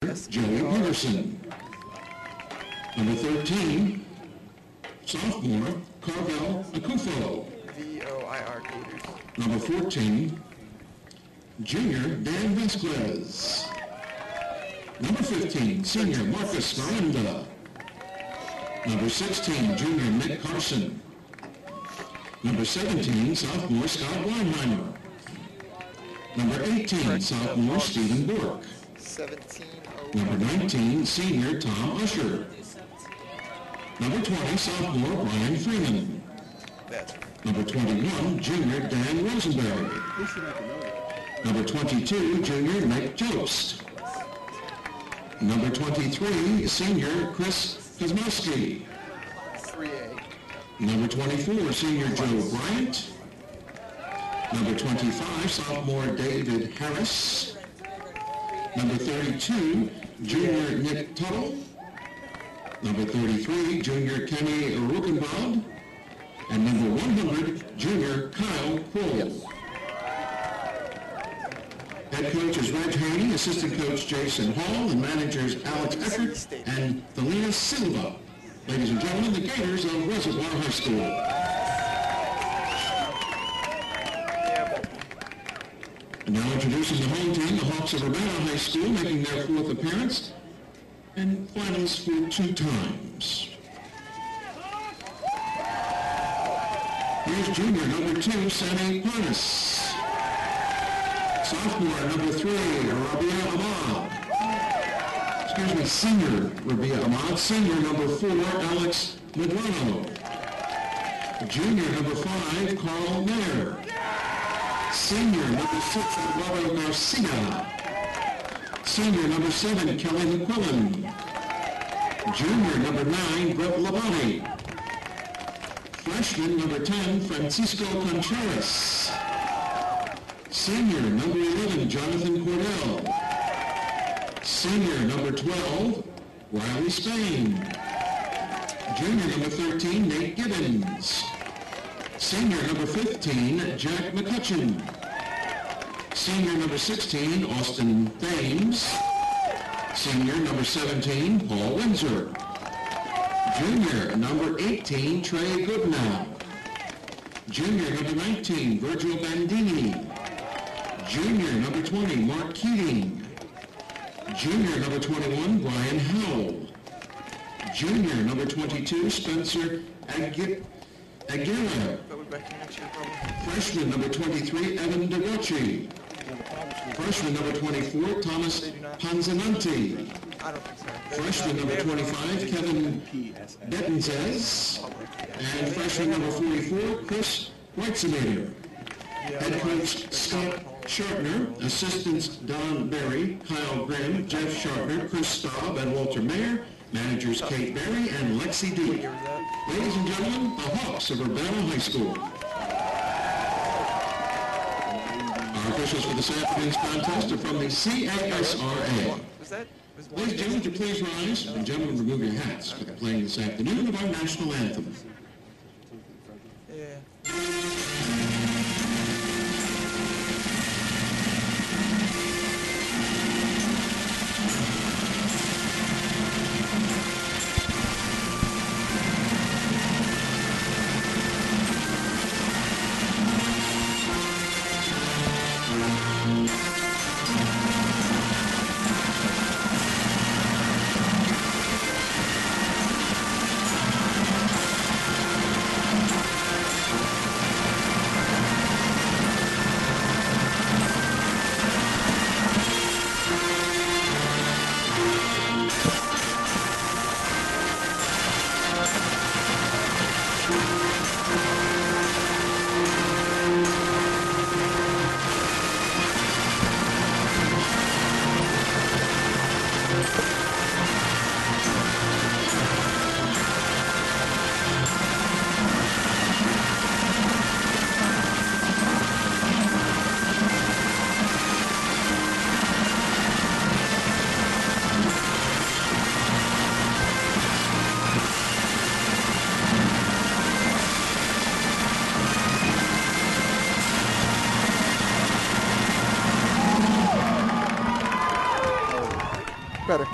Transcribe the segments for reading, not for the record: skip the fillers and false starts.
Joey Henderson. Number 13, sophomore, Carvel Akufo. VOIR Gators. Number 14, junior, Dan Vasquez. Number 15, senior, Marcus Miranda. Number 16, junior, Nick Carson. Number 17, sophomore, Scott Weinheimer. Number 18, sophomore, Stephen Bork. 17. Number 19, senior, Tom Usher. Number 20, sophomore, Brian Freeman. Number 21, junior, Dan Rosenberry. Number 22, junior, Nick Jost. Number 23, senior, Chris Kosmowski. 3A. Number 24, senior, Joe Bryant. Number 25, sophomore, David Harris. Number 32, junior, Nick Tuttle. Number 33, junior, Kenny Rukenbod. And number 100, junior, Kyle Kroll. Head coach is Reg Haney, assistant coach Jason Hall, and managers Alex Eckert and Thelina Silva. Ladies and gentlemen, the Gators of Reservoir High School. And now introducing the home team, the Hawks of Urbana High School, making their fourth appearance and finals for 2 times. Here's junior, number 2, Sani Parnas. Sophomore, number 3, Rabia Ahmad. Senior, Rabia Ahmad. Senior, number 4, Alex Medrano. Junior, number 5, Carl Mayer. Senior, number 6, Eduardo Garcia. Senior, number 7, Kelly McQuillan. Junior, number 9, Brett Labonte. Freshman, number 10, Francisco Contreras. Senior, number 11, Jonathan Cordell. Senior, number 12, Riley Spain. Junior, number 13, Nate Gibbons. Senior, number 15, Jack McCutcheon. Senior, number 16, Austin Thames. Senior, number 17, Paul Windsor. Junior, number 18, Trey Goodnow. Junior, number 19, Virgil Bandini. Junior, number 20, Mark Keating. Junior, number 21, Brian Howell. Junior, number 22, Spencer Aguirre. Freshman, number 23, Evan DeGucci. Freshman, number 24, Thomas Panzananti. Freshman, number 25, Kevin Bettenzes. And freshman, number 44, Chris Weitzemater. Head coach Scott Shartner, assistants Don Berry, Kyle Grimm, Jeff Shartner, Chris Staub, and Walter Mayer, managers Kate Berry and Lexi D. Ladies and gentlemen, the Hawks of Urbana High School. Our officials for this afternoon's contest are from the CASRA. Ladies and gentlemen, would you please rise, and gentlemen, remove your hats for the playing this afternoon of our national anthem. better.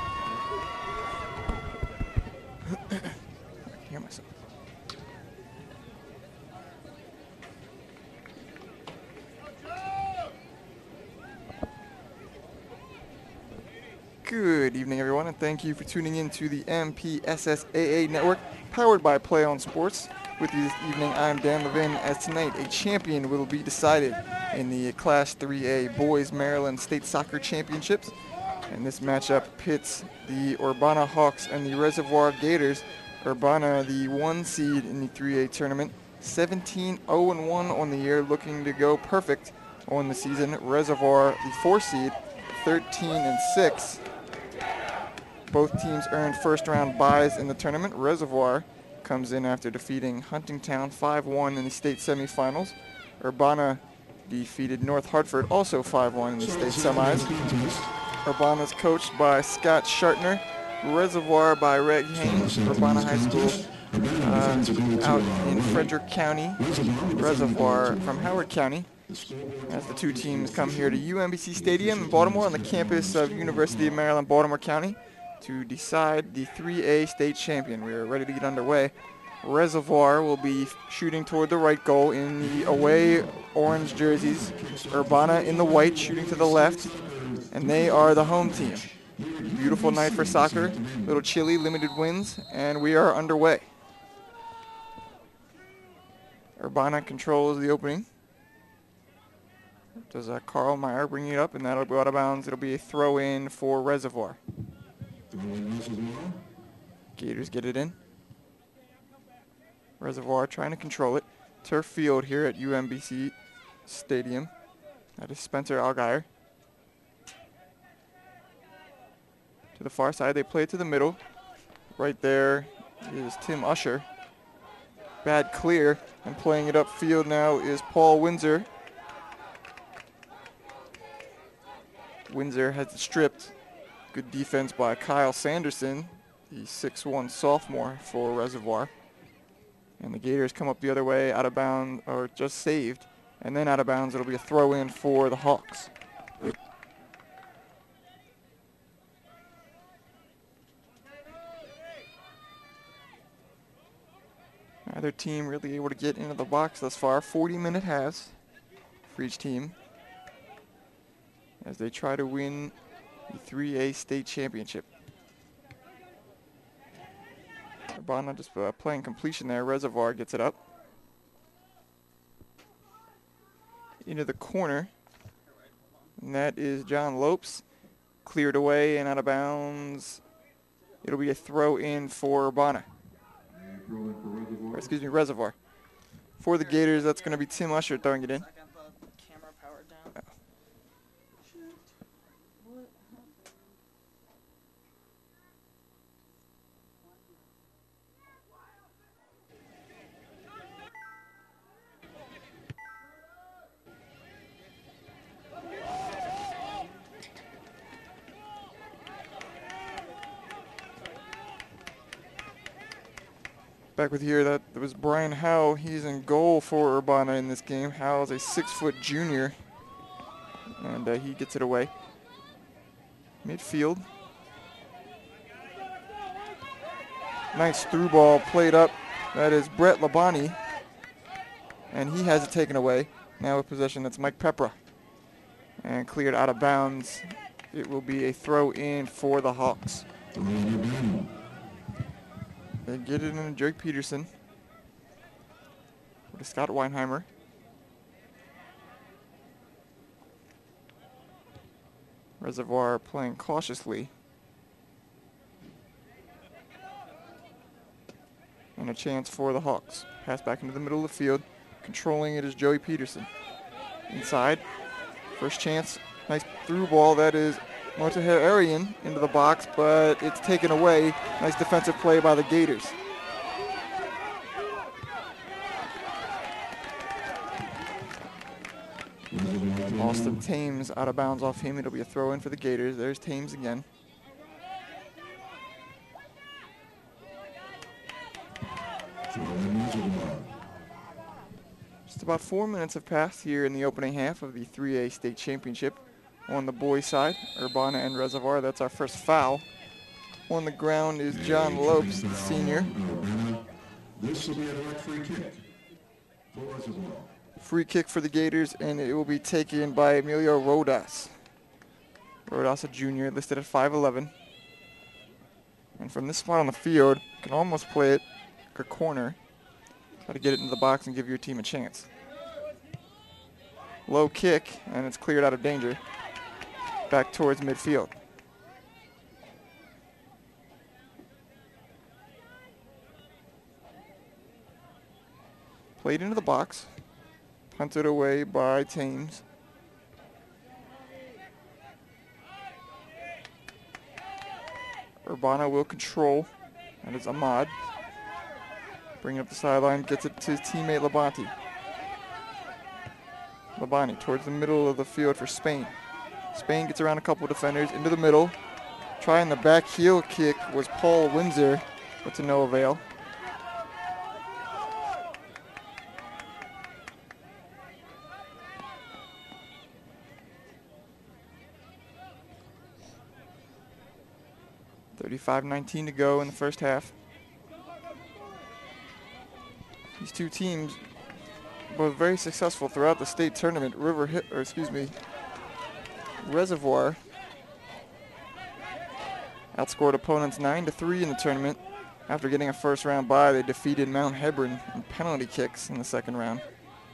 I can hear myself. Good evening, everyone, and thank you for tuning in to the MPSSAA Network, powered by Play On Sports. With you this evening, I'm Dan Levin, as tonight a champion will be decided in the Class 3A Boys Maryland State Soccer Championships. And this matchup pits the Urbana Hawks and the Reservoir Gators. Urbana, the 1 seed in the 3A tournament, 17-0-1 on the year, looking to go perfect on the season. Reservoir, the 4 seed, 13-6. Both teams earned first-round byes in the tournament. Reservoir comes in after defeating Huntingtown 5-1 in the state semifinals. Urbana defeated North Hartford also 5-1 in the state semis. Urbana is coached by Scott Shartner. Reservoir by Reg Haynes. Urbana High School out in Frederick County. Reservoir from Howard County. As the two teams come here to UMBC Stadium in Baltimore on the campus of University of Maryland, Baltimore County, to decide the 3A state champion. We are ready to get underway. Reservoir will be shooting toward the right goal in the away orange jerseys. Urbana in the white, shooting to the left, and they are the home team. Beautiful night for soccer, a little chilly, limited winds, and we are underway. Urbana controls the opening. Does Carl Meyer bring it up, and that'll go out of bounds. It'll be a throw-in for Reservoir. Gators get it in. Reservoir trying to control it. Turf field here at UMBC Stadium. That is Spencer Algier. To the far side, they play it to the middle. Right there is Tim Usher. Bad clear, and playing it upfield now is Paul Windsor. Windsor has it stripped. Good defense by Kyle Sanderson, the 6'1 sophomore for Reservoir. And the Gators come up the other way, out of bounds, or just saved. And then out of bounds, it'll be a throw-in for the Hawks. Neither team really able to get into the box thus far. 40-minute halves for each team as they try to win the 3A state championship. Urbana just playing completion there. Reservoir gets it up into the corner, and that is John Lopes. Cleared away and out of bounds. It'll be a throw in for Urbana. Or excuse me, Reservoir. For the Gators, that's going to be Tim Usher throwing it in. Back with here, that was Brian Howe. He's in goal for Urbana in this game. Howe is a 6-foot junior, and he gets it away. Midfield. Nice through ball played up. That is Brett Labani, and he has it taken away. Now with possession, that's Mike Pepra. And cleared out of bounds. It will be a throw in for the Hawks. They get it in Drake Peterson. To Scott Weinheimer. Reservoir playing cautiously. And a chance for the Hawks. Pass back into the middle of the field. Controlling it is Joey Peterson. Inside. First chance. Nice through ball. That is Motaher-Arian into the box, but it's taken away. Nice defensive play by the Gators. Austin Thames out of bounds off him. It'll be a throw in for the Gators. There's Thames again. Just about 4 minutes have passed here in the opening half of the 3A state championship. on the boys' side, Urbana and Reservoir. That's our first foul. On the ground is John Lopes, the senior. Urbana. This will be a direct free kick for Reservoir. Free kick for the Gators, and it will be taken by Emilio Rodas. Rodas, a junior, listed at 5'11". And from this spot on the field, you can almost play it like a corner. Try to get it into the box and give your team a chance. Low kick, and it's cleared out of danger. Back towards midfield. Played into the box. Punted away by Thames. Urbana will control. That is Ahmad. Bringing up the sideline, gets it to his teammate Labonte. Labonte towards the middle of the field for Spain. Spain gets around a couple of defenders into the middle. Trying the back heel kick was Paul Windsor, but to no avail. .35-19 to go in the first half. These two teams both very successful throughout the state tournament. Reservoir outscored opponents 9-3 in the tournament. After getting a first round bye, they defeated Mount Hebron in penalty kicks in the second round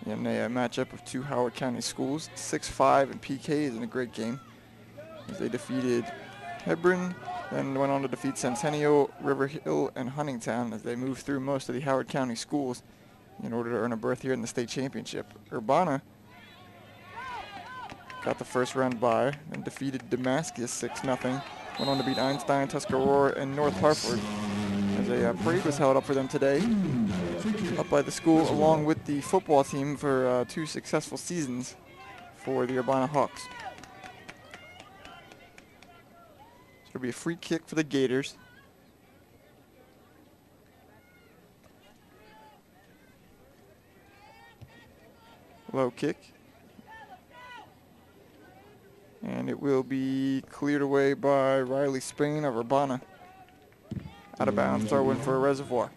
in a matchup of two Howard County schools. 6-5 and PKs in a great game as they defeated Hebron, then went on to defeat Centennial, River Hill, and Huntingtown as they moved through most of the Howard County schools in order to earn a berth here in the state championship. Urbana got the first round bye and defeated Damascus 6-0. Went on to beat Einstein, Tuscarora, and North Hartford as a parade was held up for them today, up by the school along with the football team for 2 successful seasons for the Urbana Hawks. It'll be a free kick for the Gators. Low kick. And it will be cleared away by Riley Spain of Urbana. Out of bounds, throw in for a Reservoir.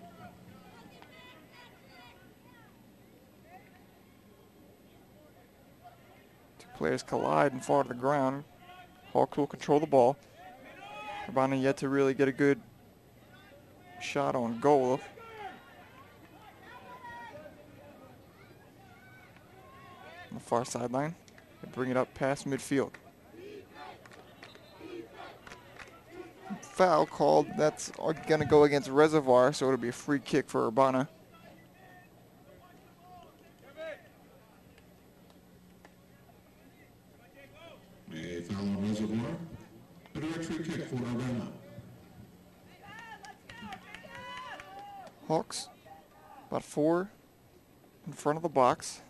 Two players collide and fall to the ground. Hawks will control the ball. Urbana yet to really get a good shot on goal. On the far sideline, they bring it up past midfield. Foul called. That's going to go against Reservoir, so it'll be a free kick for Urbana. A foul on Reservoir. A direct free kick for Urbana. Hawks, about 4 in front of the box.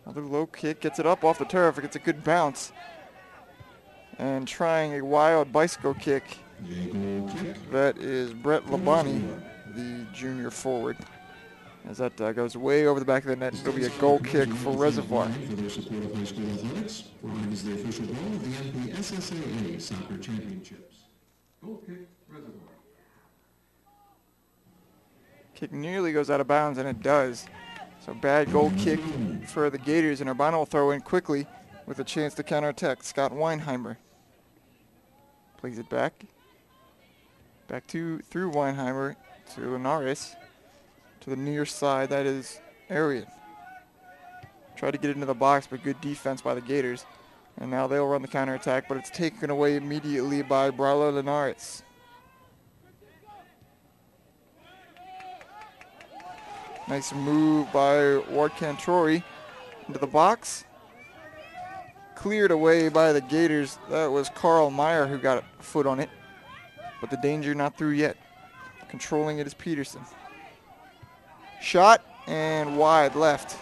Another low kick, gets it up off the turf. It gets a good bounce. And trying a wild bicycle kick. That is Brett Labonte, the junior forward. As that goes way over the back of the net, it'll be a goal kick for Reservoir. For their support of high school athletics, is the official ball of the MPSSAA Soccer Championships. Goal kick, Reservoir. Kick nearly goes out of bounds, and it does. So bad goal kick for the Gators, and Urbana will throw in quickly with a chance to counterattack. Scott Weinheimer plays it back. Back through Weinheimer to Linares. To the near side, that is Arian. Tried to get it into the box, but good defense by the Gators. And now they'll run the counterattack, but it's taken away immediately by Bralo Linares. Nice move by Ward Cantori into the box. Cleared away by the Gators. That was Carl Meyer who got a foot on it. But the danger not through yet. Controlling it is Peterson. Shot and wide left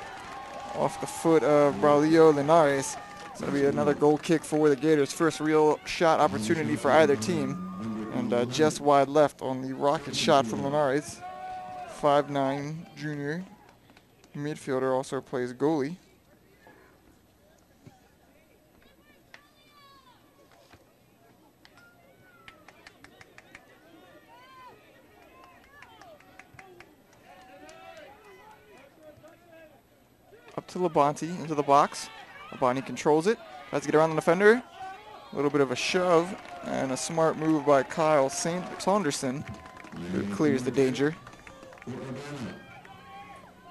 off the foot of Braulio Linares. It's going to be another goal kick for the Gators. First real shot opportunity for either team. And just wide left on the rocket shot from Linares. 5'9" junior midfielder, also plays goalie. to Labonte into the box. Labonte controls it. Tries to get around the defender. A little bit of a shove and a smart move by Kyle Saunderson, who clears the danger.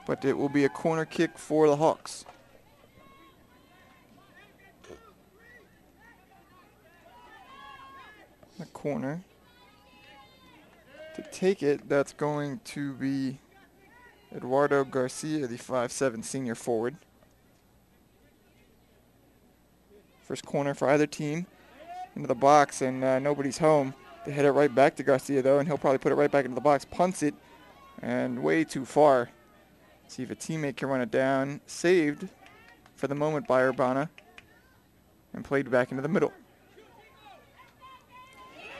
But it will be a corner kick for the Hawks. A corner. To take it, that's going to be Eduardo Garcia, the 5'7" senior forward. First corner for either team. Into the box, and nobody's home. They head it right back to Garcia, though, and he'll probably put it right back into the box. Punts it, and way too far. See if a teammate can run it down. Saved for the moment by Urbana, and played back into the middle.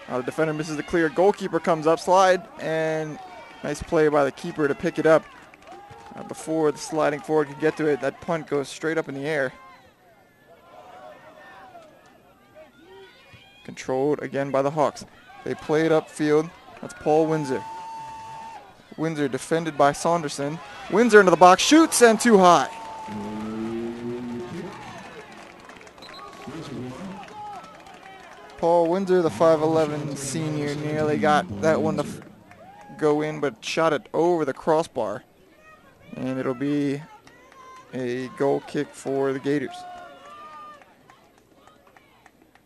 The defender misses the clear. Goalkeeper comes up, slide, and nice play by the keeper to pick it up. Before the sliding forward can get to it, that punt goes straight up in the air. Controlled again by the Hawks. They play it upfield. That's Paul Windsor. Windsor defended by Saunderson. Windsor into the box, shoots, and too high. Paul Windsor, the 5'11" senior, nearly got that one to go in, but shot it over the crossbar. And it'll be a goal kick for the Gators.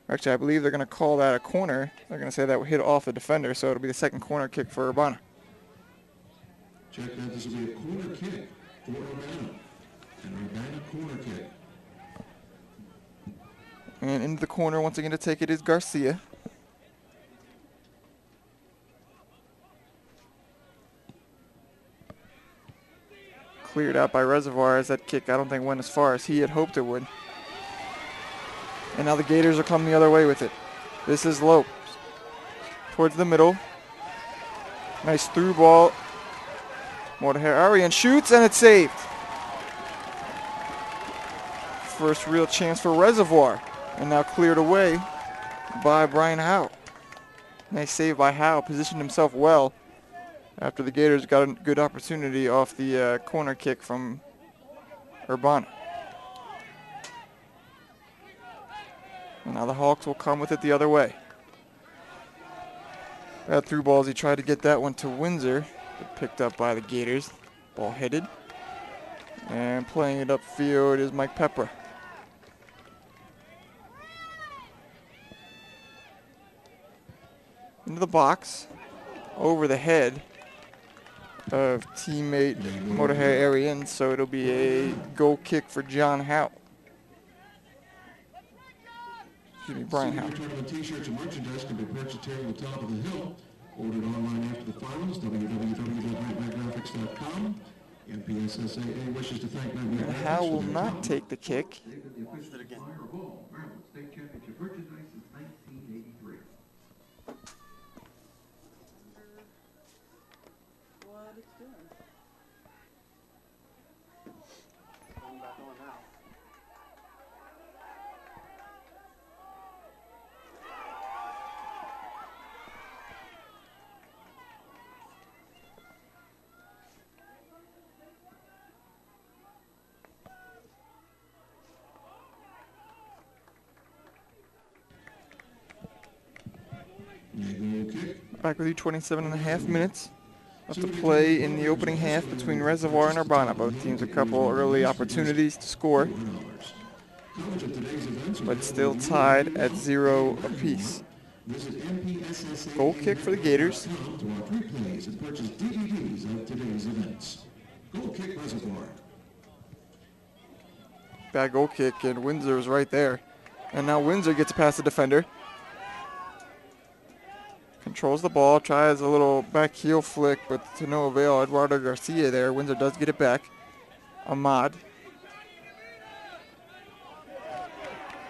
Actually, I believe they're going to call that a corner. They're going to say that hit off the defender, so it'll be the second corner kick for Urbana. Check that. This will be a corner kick for Urbana. An Urbana corner kick. And into the corner once again to take it is Garcia. Cleared out by Reservoir as that kick I don't think went as far as he had hoped it would. And now the Gators are coming the other way with it. This is Lopes. Towards the middle. Nice through ball. Arian shoots and it's saved. First real chance for Reservoir. And now cleared away by Brian Howe. Nice save by Howe. Positioned himself well after the Gators got a good opportunity off the corner kick from Urbana. And now the Hawks will come with it the other way. That through balls, he tried to get that one to Windsor, but picked up by the Gators. Ball headed. And playing it upfield is Mike Pepper. Into the box, over the head of teammate Motorhair Arian, so it'll be a goal kick for John Howe. Excuse me, Brian Howe. Tournament t-shirts and merchandise can be purchased here on the top of the hill. Ordered online after the finals, www.nightmaregraphics.com. MPSSAA wishes to thank Nightmare Graphics. Howe will not take the kick. Maryland State Championship merchandise since 1983. What it's doing. Going back on now. Back with you, 27.5 minutes left to play in the opening half between Reservoir and Urbana. Both teams a couple early opportunities to score, but still tied at 0 apiece. Goal kick for the Gators. Bad goal kick, and Windsor was right there. And now Windsor gets past the defender. Controls the ball, tries a little back heel flick, but to no avail. Eduardo Garcia there. Windsor does get it back. Ahmad.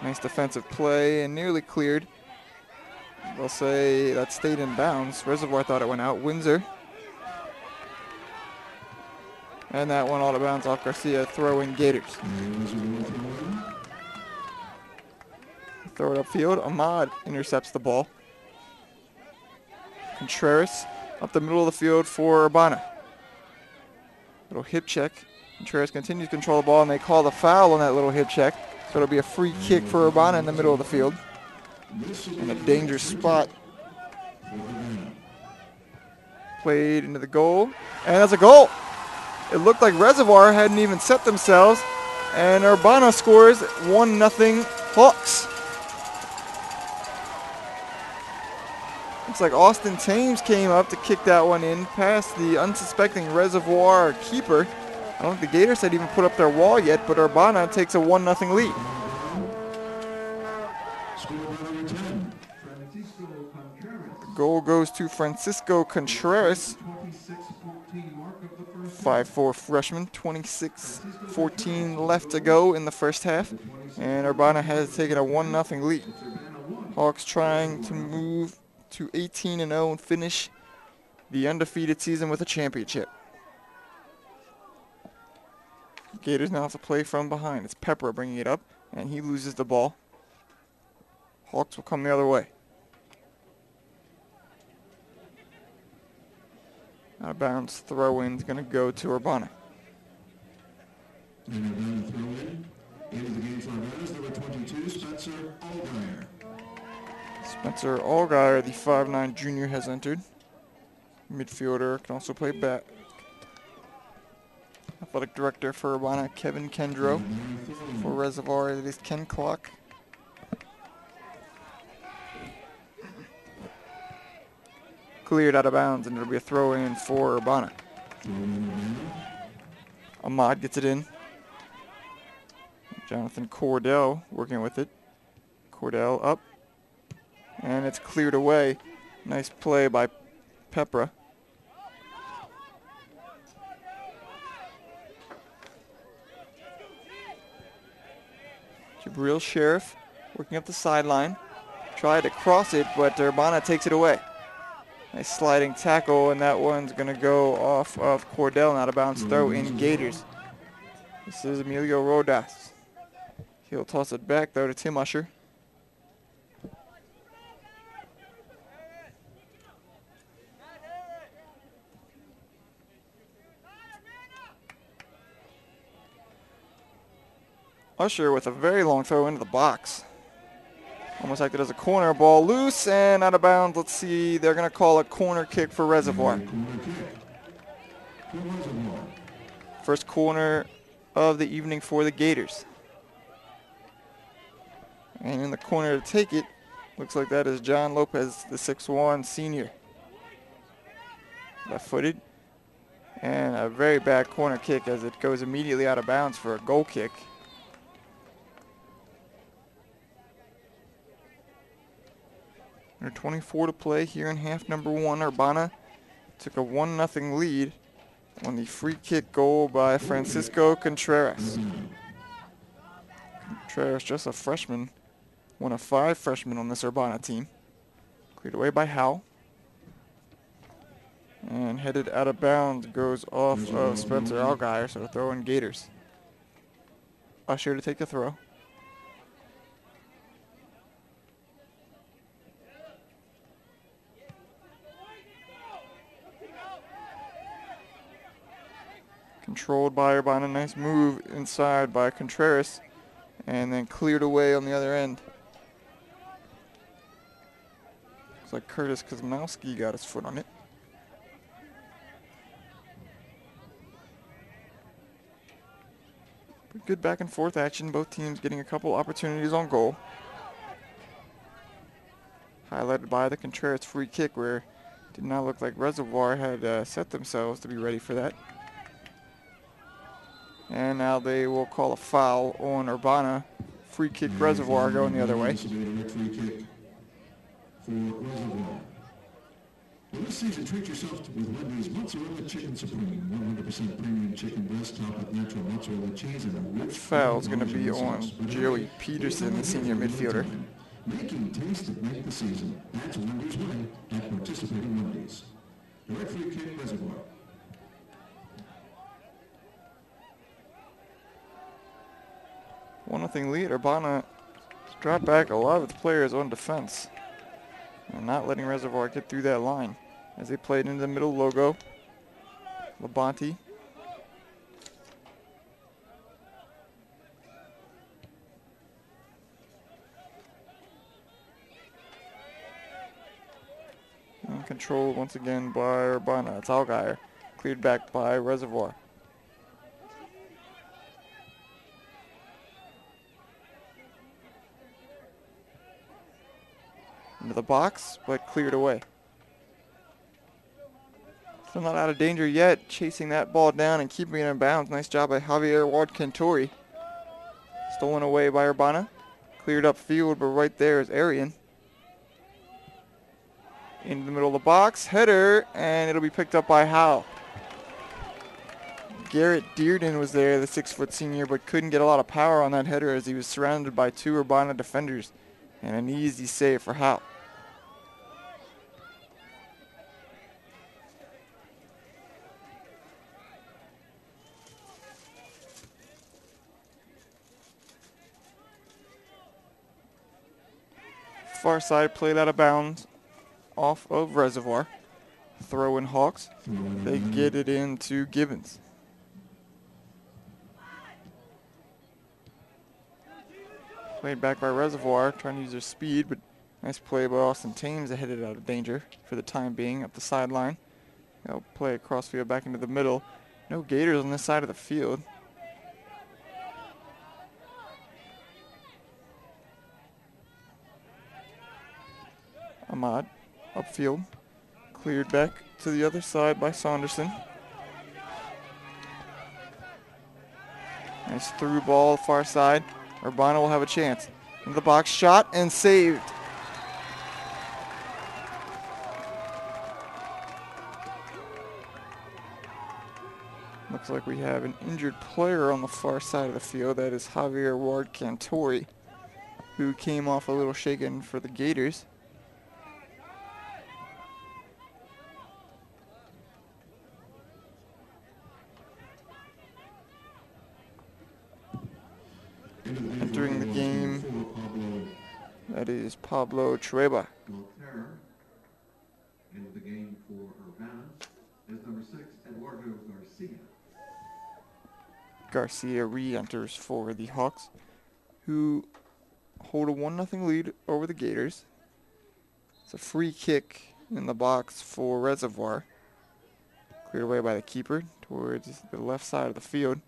Nice defensive play and nearly cleared. They'll say that stayed in bounds. Reservoir thought it went out. Windsor. And that one out of bounds off Garcia, throwing Gators. Throw it upfield. Ahmad intercepts the ball. Contreras up the middle of the field for Urbana. Little hip check Contreras continues to control the ball, and they call the foul on that little hip check. So it'll be a free kick for Urbana in the middle of the field. In a dangerous spot. Played into the goal, and that's a goal. It looked like Reservoir hadn't even set themselves, and Urbana scores 1-0 Hawks. Looks like Austin Thames came up to kick that one in past the unsuspecting Reservoir keeper. I don't think the Gators had even put up their wall yet, but Urbana takes a 1-0 lead. The goal goes to Francisco Contreras, 5'4" freshman, 26-14 left to go in the first half, and Urbana has taken a 1-0 lead. Hawks trying to move to 18-0 and finish the undefeated season with a championship. Gators now have to play from behind. It's Pepper bringing it up, and he loses the ball. Hawks will come the other way. Out of bounds throw-in is going to go to Urbana. And Urbana throw-in. Into the game for Urbana is number 22, Spencer Allgaier. Spencer Allgaier, the 5'9" junior, has entered. Midfielder, can also play back. Athletic director for Urbana, Kevin Kendro. For Reservoir, it is Ken Clark. Cleared out of bounds, and it'll be a throw-in for Urbana. Ahmad gets it in. Jonathan Cordell working with it. Cordell up. And it's cleared away. Nice play by Pepra. Jabril Sheriff working up the sideline. Tried to cross it, but Urbana takes it away. Nice sliding tackle, and that one's going to go off of Cordell and out of bounds throw in Gators. This is Emilio Rodas. He'll toss it back, though, to Tim Usher. Usher with a very long throw into the box. Almost acted as a corner. Ball loose and out of bounds. Let's see. They're going to call a corner kick for Reservoir. First corner of the evening for the Gators. And in the corner to take it, looks like that is John Lopez, the 6'1" senior. Left-footed. And a very bad corner kick as it goes immediately out of bounds for a goal kick. Under 24 to play here in half number one. Urbana took a 1-0 lead on the free kick goal by Francisco Contreras. Contreras, just a freshman, one of 5 freshmen on this Urbana team. Cleared away by Howe. And headed out of bounds goes off of Spencer Allgaier, so to throw in Gators. Usher to take the throw. Controlled by Urbana, nice move inside by Contreras, and then cleared away on the other end. Looks like Curtis Kosmowski got his foot on it. But good back and forth action, both teams getting a couple opportunities on goal. Highlighted by the Contreras free kick, where it did not look like Reservoir had set themselves to be ready for that. And now they will call a foul on Urbana. Free kick Reservoir going the other way. Free kick for Reservoir. Well, this season, treat yourself with Wendy's Mozzarella Chicken Supreme. 100% premium chicken breast topped with natural mozzarella cheese and a rich foul is going to be on Joey Peterson, the senior midfielder. Making taste that make the season. That's Wendy's way at participating Wendy's. Direct free kick Reservoir. 1-0 lead. Urbana dropped back a lot of its players on defense and not letting Reservoir get through that line as they played into the middle logo. Labonte And controlled once again by Urbana. It's Allgaier. Cleared back by Reservoir. Into the box, but cleared away. Still not out of danger yet. Chasing that ball down and keeping it in bounds. Nice job by Javier Ward-Cantori. Stolen away by Urbana. Cleared upfield, but right there is Arian. In the middle of the box. Header, and it'll be picked up by Howe. Garrett Dearden was there, the 6-foot senior, but couldn't get a lot of power on that header as he was surrounded by 2 Urbana defenders. And an easy save for Howe. Far side played out of bounds off of Reservoir. Throw in Hawks. They get it into Gibbons. Played back by Reservoir, trying to use their speed, but nice play by Austin Thames to hit it out of danger for the time being up the sideline. They'll play across field back into the middle. No Gators on this side of the field. Ahmad, upfield, cleared back to the other side by Saunderson. Nice through ball, far side. Urbana will have a chance. In the box, shot and saved. Looks like we have an injured player on the far side of the field. That is Javier Ward-Cantori, who came off a little shaken for the Gators. Entering the game, that is Pablo Trueba. Into the game for Urbana is number 6, Eduardo Garcia. Garcia re-enters for the Hawks, who hold a 1-0 lead over the Gators. It's a free kick in the box for Reservoir. Cleared away by the keeper towards the left side of the field.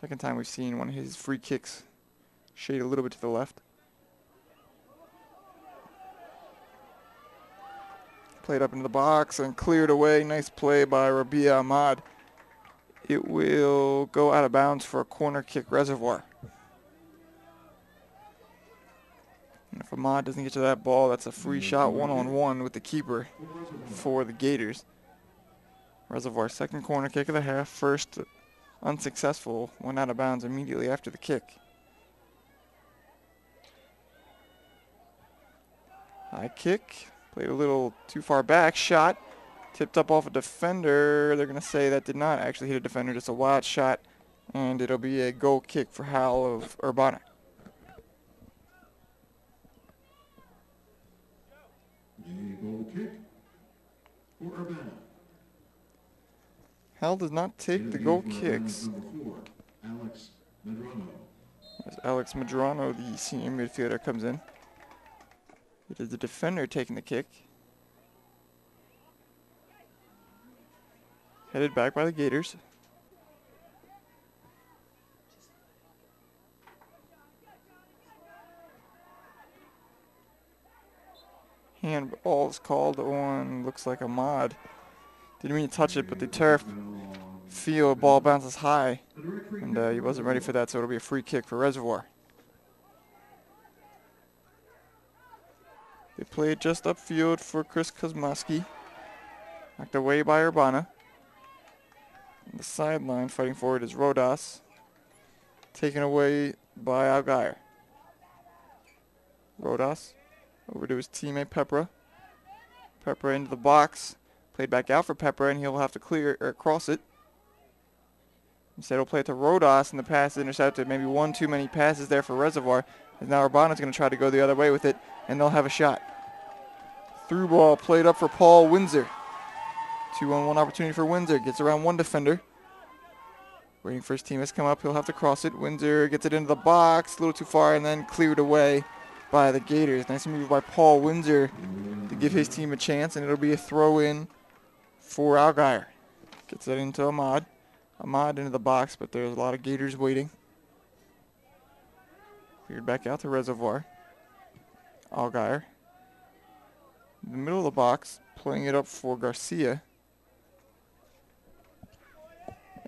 Second time we've seen one of his free kicks shade a little bit to the left. Played up into the box and cleared away. Nice play by Rabia Ahmad. It will go out of bounds for a corner kick, Reservoir. And if Ahmad doesn't get to that ball, that's a free shot one-on-one with the keeper for the Gators. Reservoir's second corner kick of the half. First unsuccessful, went out of bounds immediately after the kick. High kick, played a little too far back, shot, tipped up off a defender. They're going to say that did not actually hit a defender, just a wild shot, and it'll be a goal kick for Hal of Urbana. A goal kick for Urbana. Hal does not take the goal kicks. Number 4, Alex Medrano. As Alex Medrano, the senior midfielder, comes in. It is the defender taking the kick. Headed back by the Gators. Handball is called on, looks like Ahmad. Didn't mean to touch it, but the turf field ball bounces high. And he wasn't ready for that, so it'll be a free kick for Reservoir. They play it just upfield for Chris Kosmowski. Knocked away by Urbana. On the sideline, fighting forward is Rodas. Taken away by Allgaier. Rodas over to his teammate Pepra. Pepra into the box. Played back out for Pepra, and he'll have to clear or cross it. Instead, he'll play it to Rodas, and the pass is intercepted. Maybe one too many passes there for Reservoir. And now Urbana's going to try to go the other way with it, and they'll have a shot. Through ball played up for Paul Windsor. 2-on-1 opportunity for Windsor. Gets around one defender. Waiting for his teammates to come up. He'll have to cross it. Windsor gets it into the box. A little too far, and then cleared away by the Gators. Nice move by Paul Windsor to give his team a chance, and it'll be a throw-in for Algier. Gets it into Ahmad. Ahmad into the box, but there's a lot of Gators waiting. Cleared back out to Reservoir. Algier. In the middle of the box, playing it up for Garcia.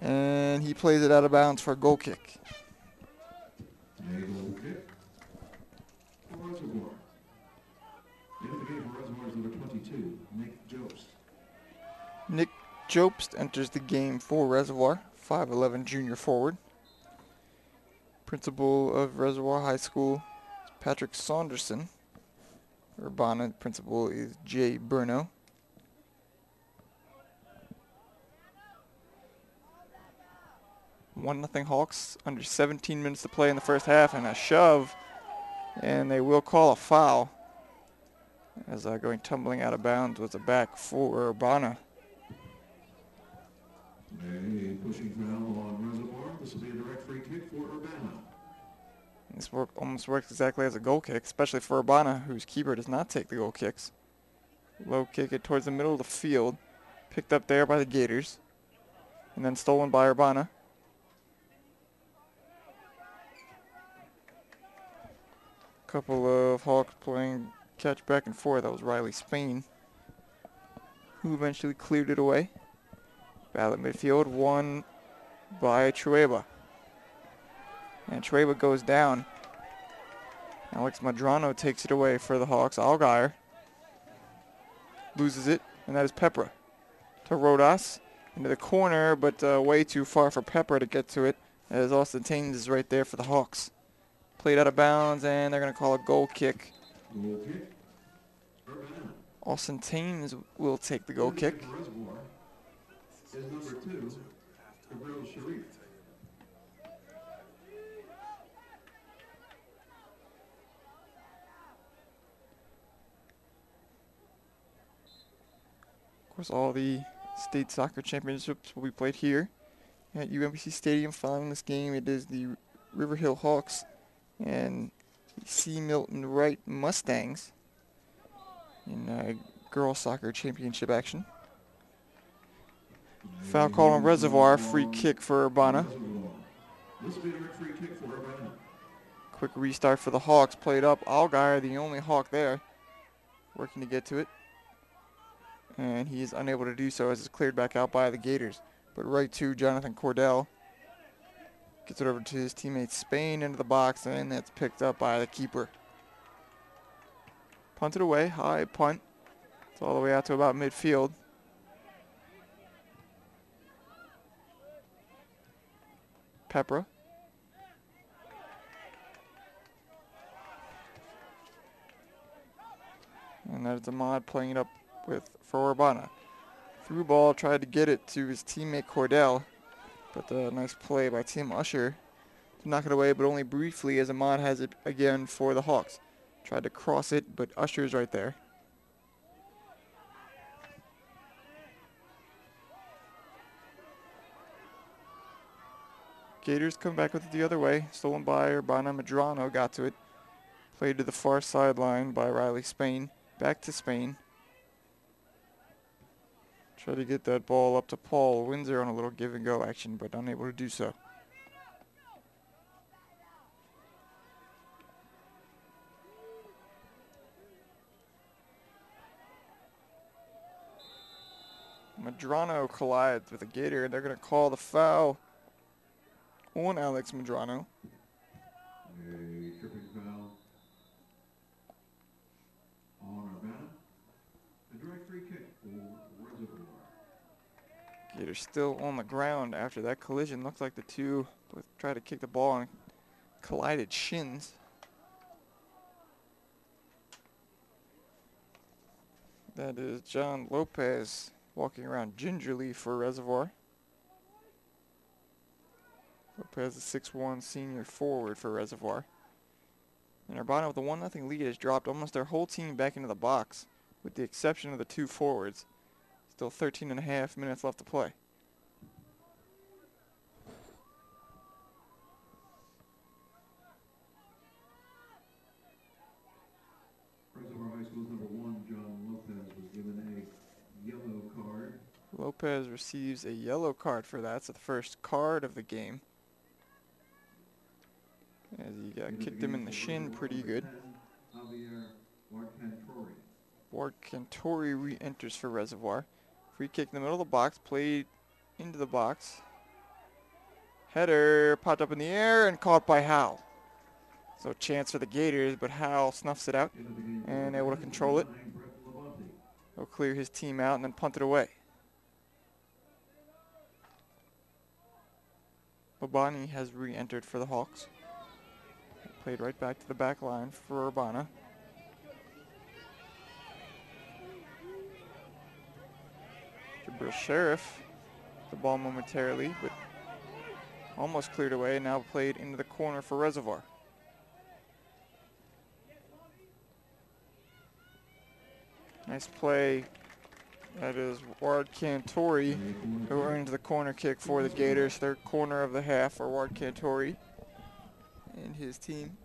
And he plays it out of bounds for a goal kick. A goal kick for Reservoir. Into the game for Reservoir is number 22, Nick Jobst. Nick Jobst enters the game for Reservoir, 5'11" junior forward. Principal of Reservoir High School is Patrick Saunderson. Urbana principal is Jay Burno. One nothing Hawks, under 17 minutes to play in the first half, and a shove, and they will call a foul as going tumbling out of bounds was a back for Urbana. A pushing foul on Reservoir. This will be a direct free kick for Urbana. This almost works exactly as a goal kick, especially for Urbana, whose keeper does not take the goal kicks. Low kick it towards the middle of the field, picked up there by the Gators, and then stolen by Urbana. Couple of Hawks playing catch back and forth. That was Riley Spain, who eventually cleared it away. Battle midfield, won by Trueba. And Trueba goes down. Alex Madrano takes it away for the Hawks. Algier loses it, and that is Pepra to Rodas into the corner, but way too far for Pepra to get to it, as Austin Taines is right there for the Hawks. Played out of bounds, and they're going to call a goal kick. Goal kick. Urbana. Austin Taines will take the goal kick. Reservoir is number 2, Gabriel Sharif. Of course, all the state soccer championships will be played here at UMBC Stadium. Following this game, it is the River Hill Hawks and the C. Milton Wright Mustangs in girls soccer championship action. Foul call on Reservoir, free kick for Urbana. This will be a direct free kick for Urbana. Quick restart for the Hawks, played up. Algier, the only Hawk there, working to get to it. And he is unable to do so as it's cleared back out by the Gators. But right to Jonathan Cordell. Gets it over to his teammate Spain into the box, and that's picked up by the keeper. Punted away, high punt. It's all the way out to about midfield. Pepra. And that is Ahmad playing it up for Urbana. Through ball, tried to get it to his teammate Cordell, but a nice play by Tim Usher to knock it away, but only briefly as Ahmad has it again for the Hawks. Tried to cross it, but Usher's right there. Gators come back with it the other way. Stolen by Urbana. Madrano got to it. Played to the far sideline by Riley Spain. Back to Spain. Try to get that ball up to Paul Windsor on a little give and go action, but unable to do so. Madrano collides with a Gator, and they're going to call the foul on Alex Madrano. A tripping foul on Urbana. A direct free kick for Reservoir. Gator still on the ground after that collision. Looks like the two both tried to kick the ball and collided shins. That is John Lopez walking around gingerly for Reservoir. Lopez, a 6'1" senior forward for Reservoir. And Urbana with a 1-0 lead has dropped almost their whole team back into the box, with the exception of the two forwards. Still 13.5 minutes left to play. Lopez receives a yellow card for that. It's the first card of the game. As he kicked him in the shin pretty good. Ward Cantori re-enters for Reservoir. Free kick in the middle of the box, played into the box. Header popped up in the air and caught by Howell. So chance for the Gators, but Howell snuffs it out and able to control it. He'll clear his team out and then punt it away. Babani has re-entered for the Hawks. Played right back to the back line for Urbana. Jabril Sheriff, the ball momentarily, but almost cleared away, now played into the corner for Reservoir. Nice play. That is Ward Cantori, who earned the corner kick for the Gators. Third corner of the half for Ward Cantori and his team.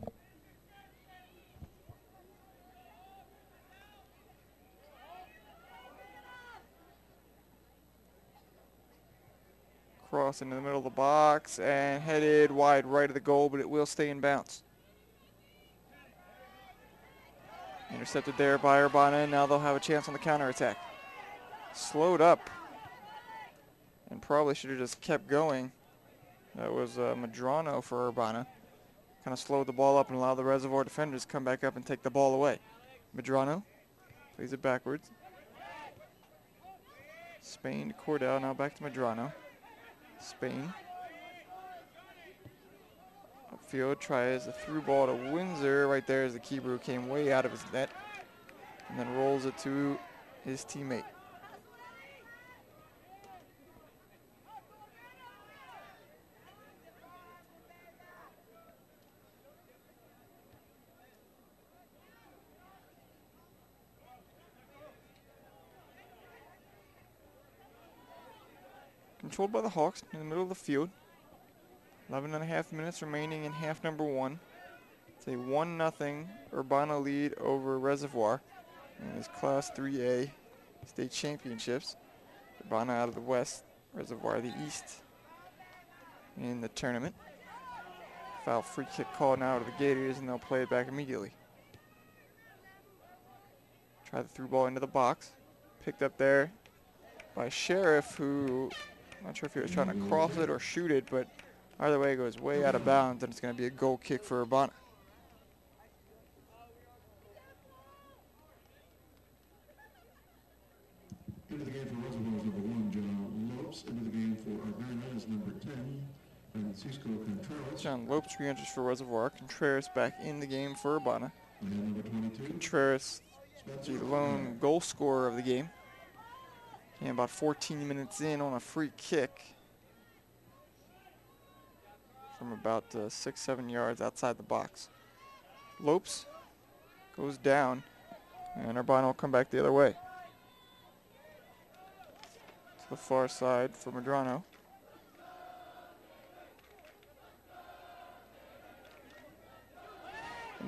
Cross into the middle of the box and headed wide right of the goal, but it will stay in bounds. Intercepted there by Urbana, and now they'll have a chance on the counterattack. Slowed up and probably should have just kept going. That was Medrano for Urbana. Kind of slowed the ball up and allowed the Reservoir defenders to come back up and take the ball away. Medrano plays it backwards. Spain to Cordell, now back to Medrano. Spain. Upfield tries a through ball to Windsor. Right there is the keeper who came way out of his net. And then rolls it to his teammate. Controlled by the Hawks in the middle of the field. 11.5 minutes remaining in half number one. It's a 1-0 Urbana lead over Reservoir in this Class 3A state championships. Urbana out of the west, Reservoir the east in the tournament. Foul free kick called now to the Gators, and they'll play it back immediately. Try the through ball into the box. Picked up there by Sheriff, who, I'm not sure if he was trying to cross it or shoot it, but either way it goes way out of bounds, and it's going to be a goal kick for Urbana. Into the game for Reservoir is number 1, John Lopes. Into the game for Urbana is number 10, Francisco Contreras. John Lopes re-enters for Reservoir. Contreras back in the game for Urbana. And number 22, Contreras, the lone goal scorer of the game. And about 14 minutes in on a free kick from about 6-7 yards outside the box. Lopes goes down, and Urbana will come back the other way. To the far side for Medrano.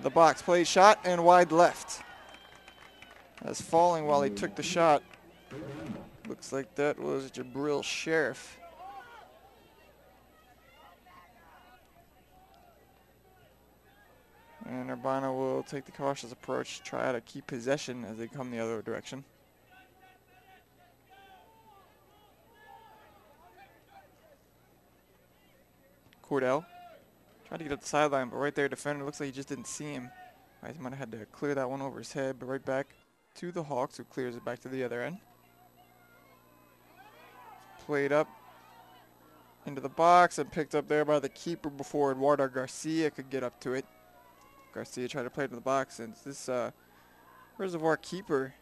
The box play shot and wide left. As falling while he took the shot. Looks like that was Jabril Sheriff. And Urbana will take the cautious approach, try to keep possession as they come the other direction. Cordell tried to get up the sideline, but right there, defender looks like he just didn't see him. He might have had to clear that one over his head, but right back to the Hawks, who clears it back to the other end. Played up into the box and picked up there by the keeper before Eduardo Garcia could get up to it. Garcia tried to play it to the box, and this Reservoir keeper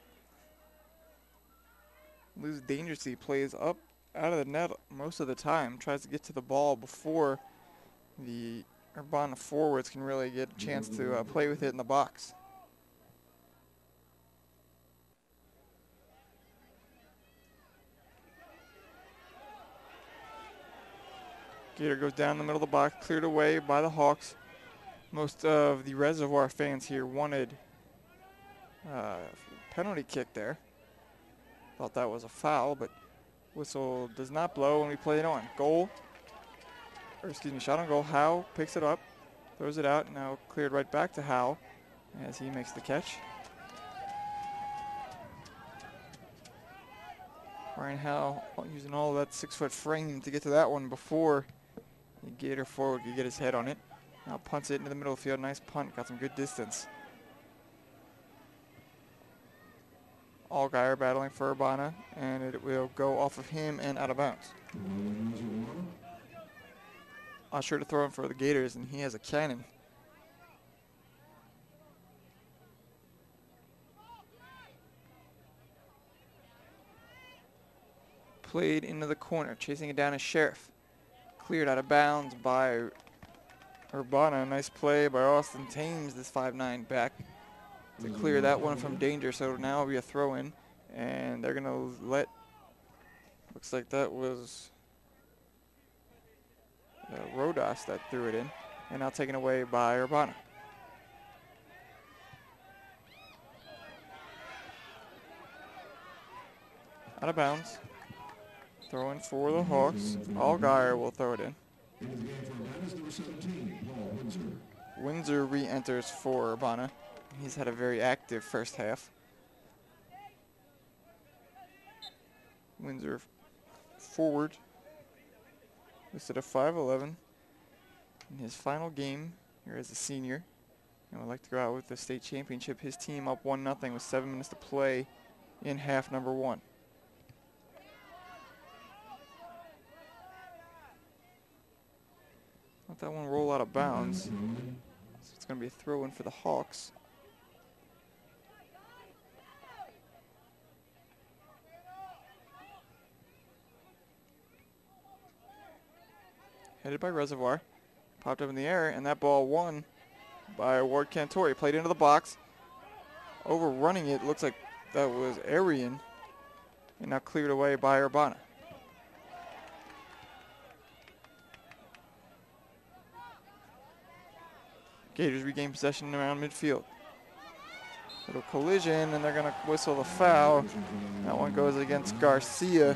loses dangerously, plays up out of the net most of the time, tries to get to the ball before the Urbana forwards can really get a chance to play with it in the box. Gator goes down the middle of the box, cleared away by the Hawks. Most of the Reservoir fans here wanted a penalty kick there. Thought that was a foul, but Whistle does not blow, and we play it on. Goal, or excuse me, shot on goal. Howe picks it up, throws it out. Now cleared right back to Howe as he makes the catch. Ryan Howe using all of that 6-foot frame to get to that one before the Gator forward could get his head on it. Now punts it into the middle of the field. Nice punt, got some good distance. Allgaier battling for Urbana, and it will go off of him and out of bounds. Usher to throw in for the Gators, and he has a cannon. Played into the corner, chasing it down as Sheriff. Cleared out of bounds by Urbana. Nice play by Austin Thames, this 5'9" back, to clear that one from danger. So now it'll be a throw in, and they're gonna let, looks like that was Rodas that threw it in, and now taken away by Urbana. Out of bounds. Throw in for the Hawks. Allgaier will throw it in. Windsor re-enters for Urbana. He's had a very active first half. Windsor forward, listed at 5'11", in his final game here as a senior, and would like to go out with the state championship. His team up 1-0 with 7 minutes to play in half number 1. Let that one roll out of bounds. So it's going to be a throw in for the Hawks. Headed by Reservoir. Popped up in the air, and that ball won by Ward Cantori. Played into the box. Overrunning it, looks like that was Arian. And now cleared away by Urbana. Gators regain possession around midfield. Little collision, and they're going to whistle the foul. That one goes against Garcia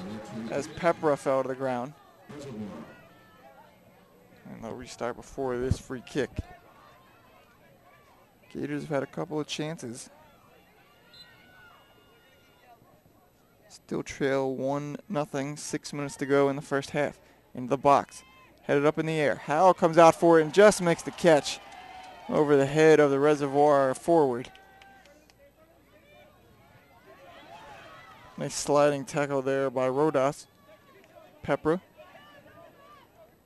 as Pepra fell to the ground. And they'll restart before this free kick. Gators have had a couple of chances. Still trail 1-0, 6 minutes to go in the first half. Into the box, headed up in the air. Howe comes out for it and just makes the catch over the head of the Reservoir forward. Nice sliding tackle there by Rodas. Pepra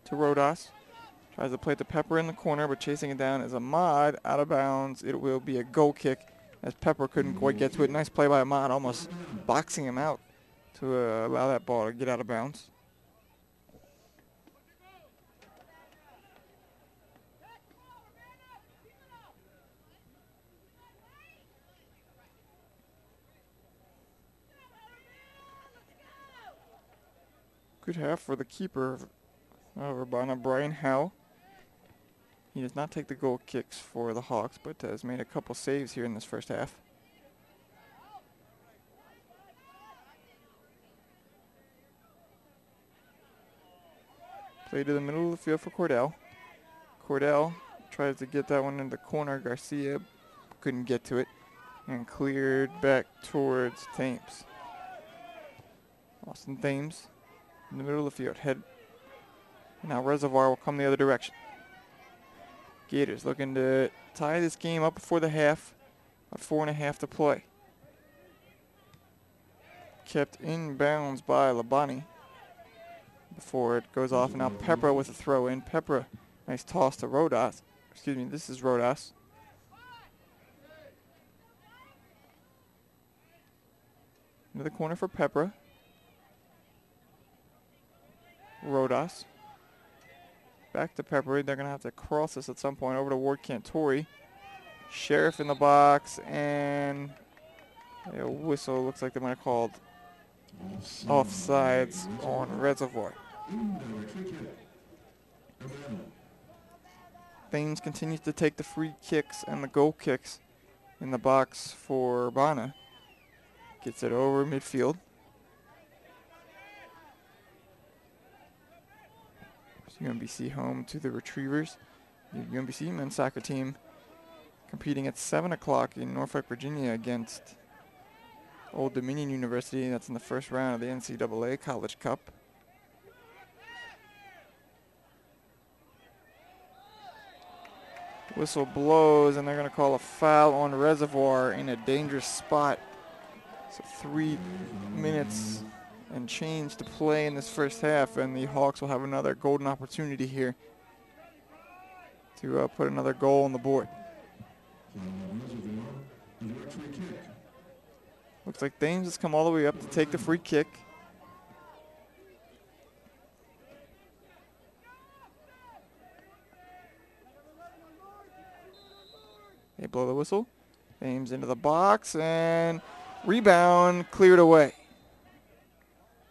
to Rodas. Tries to play it to Pepper in the corner, but chasing it down is Ahmad. Out of bounds. It will be a goal kick as Pepper couldn't quite get to it. Nice play by Ahmad, almost boxing him out to allow that ball to get out of bounds. Good half for the keeper of Urbana, Brian Howe. He does not take the goal kicks for the Hawks, but has made a couple saves here in this first half. Play to the middle of the field for Cordell. Cordell tries to get that one in the corner. Garcia couldn't get to it and cleared back towards Thames. Austin Thames in the middle of the field. Head. Now Reservoir will come the other direction. Gators looking to tie this game up before the half. About 4.5 to play. Kept in bounds by Labani before it goes off. And now Pepra with a throw in. Pepra, nice toss to Rodas. Excuse me, this is Rodas. Into the corner for Pepra. Rodas. Back to Pepper. They're going to have to cross this at some point over to Ward Cantori. Sheriff in the box, and a whistle. Looks like they might have called offsides on Reservoir. Thames continues to take the free kicks and the goal kicks in the box for Urbana. Gets it over midfield. UMBC home to the Retrievers. The UMBC men's soccer team competing at 7 o'clock in Norfolk, Virginia against Old Dominion University. That's in the first round of the NCAA College Cup. Whistle blows, and they're going to call a foul on Reservoir in a dangerous spot. So 3 minutes and change to play in this first half, and the Hawks will have another golden opportunity here to put another goal on the board. Looks like Thames has come all the way up to take the free kick. They blow the whistle. Thames into the box, and rebound cleared away.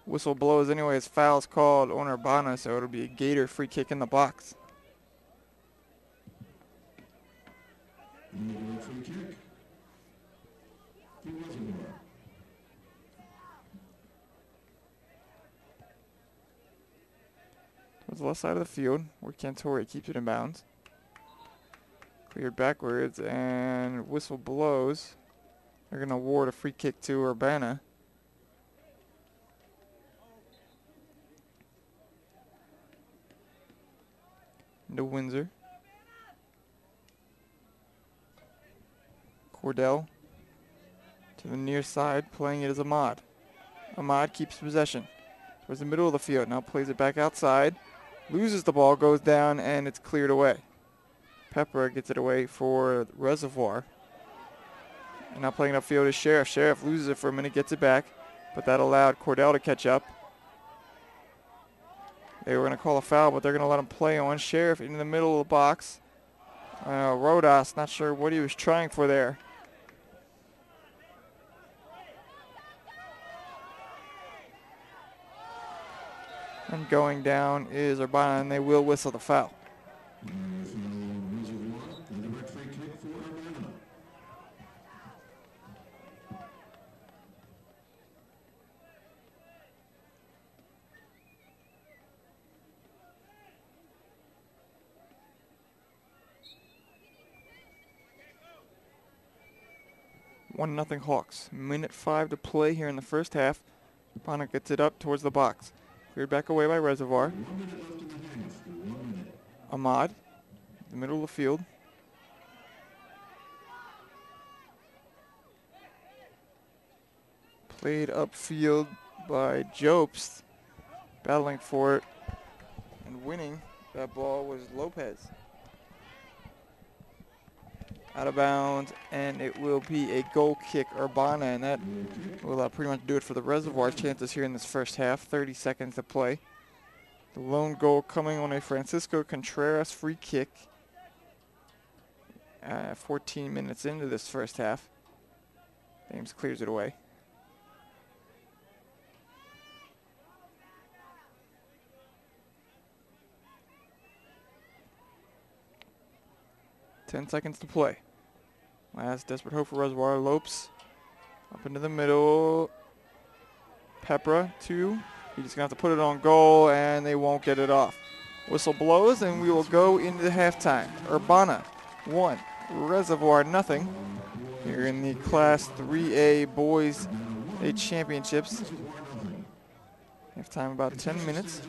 Whistle blows anyways. Foul's called on Urbana, so it'll be a Gator free kick in the box. Free kick for Reservoir. Towards the left side of the field, where Cantori keeps it in bounds. Cleared backwards, and whistle blows. They're going to award a free kick to Urbana. Into Windsor. Cordell to the near side, playing it as Ahmad. Ahmad keeps possession towards the middle of the field. Now plays it back outside. Loses the ball, goes down, and it's cleared away. Pepper gets it away for Reservoir. And now playing upfield is Sheriff. Sheriff loses it for a minute, gets it back, but that allowed Cordell to catch up. They were going to call a foul, but they're going to let him play on. Sheriff into the middle of the box. Rodas, not sure what he was trying for there. And going down is Urbana, and they will whistle the foul. One nothing Hawks. Minute 5 to play here in the first half. Urbana gets it up towards the box. Cleared back away by Reservoir. Ahmad, the middle of the field. Played upfield by Jobst. Battling for it and winning that ball was Lopez. Out of bounds, and it will be a goal kick, Urbana, and that will pretty much do it for the Reservoir's chances here in this first half. 30 seconds to play. The lone goal coming on a Francisco Contreras free kick. 14 minutes into this first half. James clears it away. Ten seconds to play. Last desperate hope for Reservoir. Lopes up into the middle. Pepra, 2. He's just going to have to put it on goal, and they won't get it off. Whistle blows, and we will go into the halftime. Urbana, 1. Reservoir, nothing. Here in the Class 3A Boys A Championships. Halftime about 10 minutes.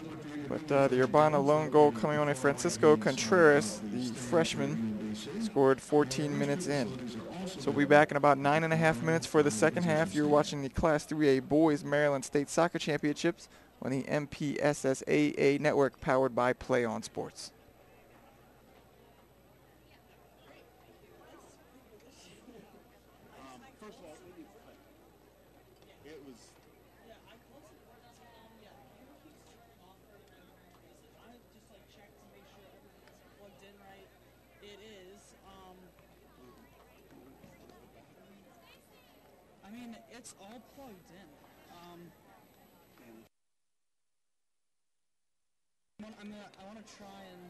But the Urbana lone goal coming on a Francisco Contreras, the freshman, scored 14 minutes in. So we'll be back in about 9.5 minutes for the second half. You're watching the Class 3A Boys Maryland State Soccer Championships on the MPSSAA network, powered by Play On Sports. I mean, it's all plugged in. I want to try and.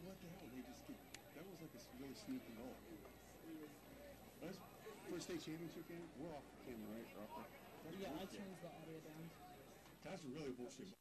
What the hell? They just did. That was like a really sneaky goal. for a state championship game? We're off camera, right? Or off the, Yeah, I changed the audio down. that's really bullshit.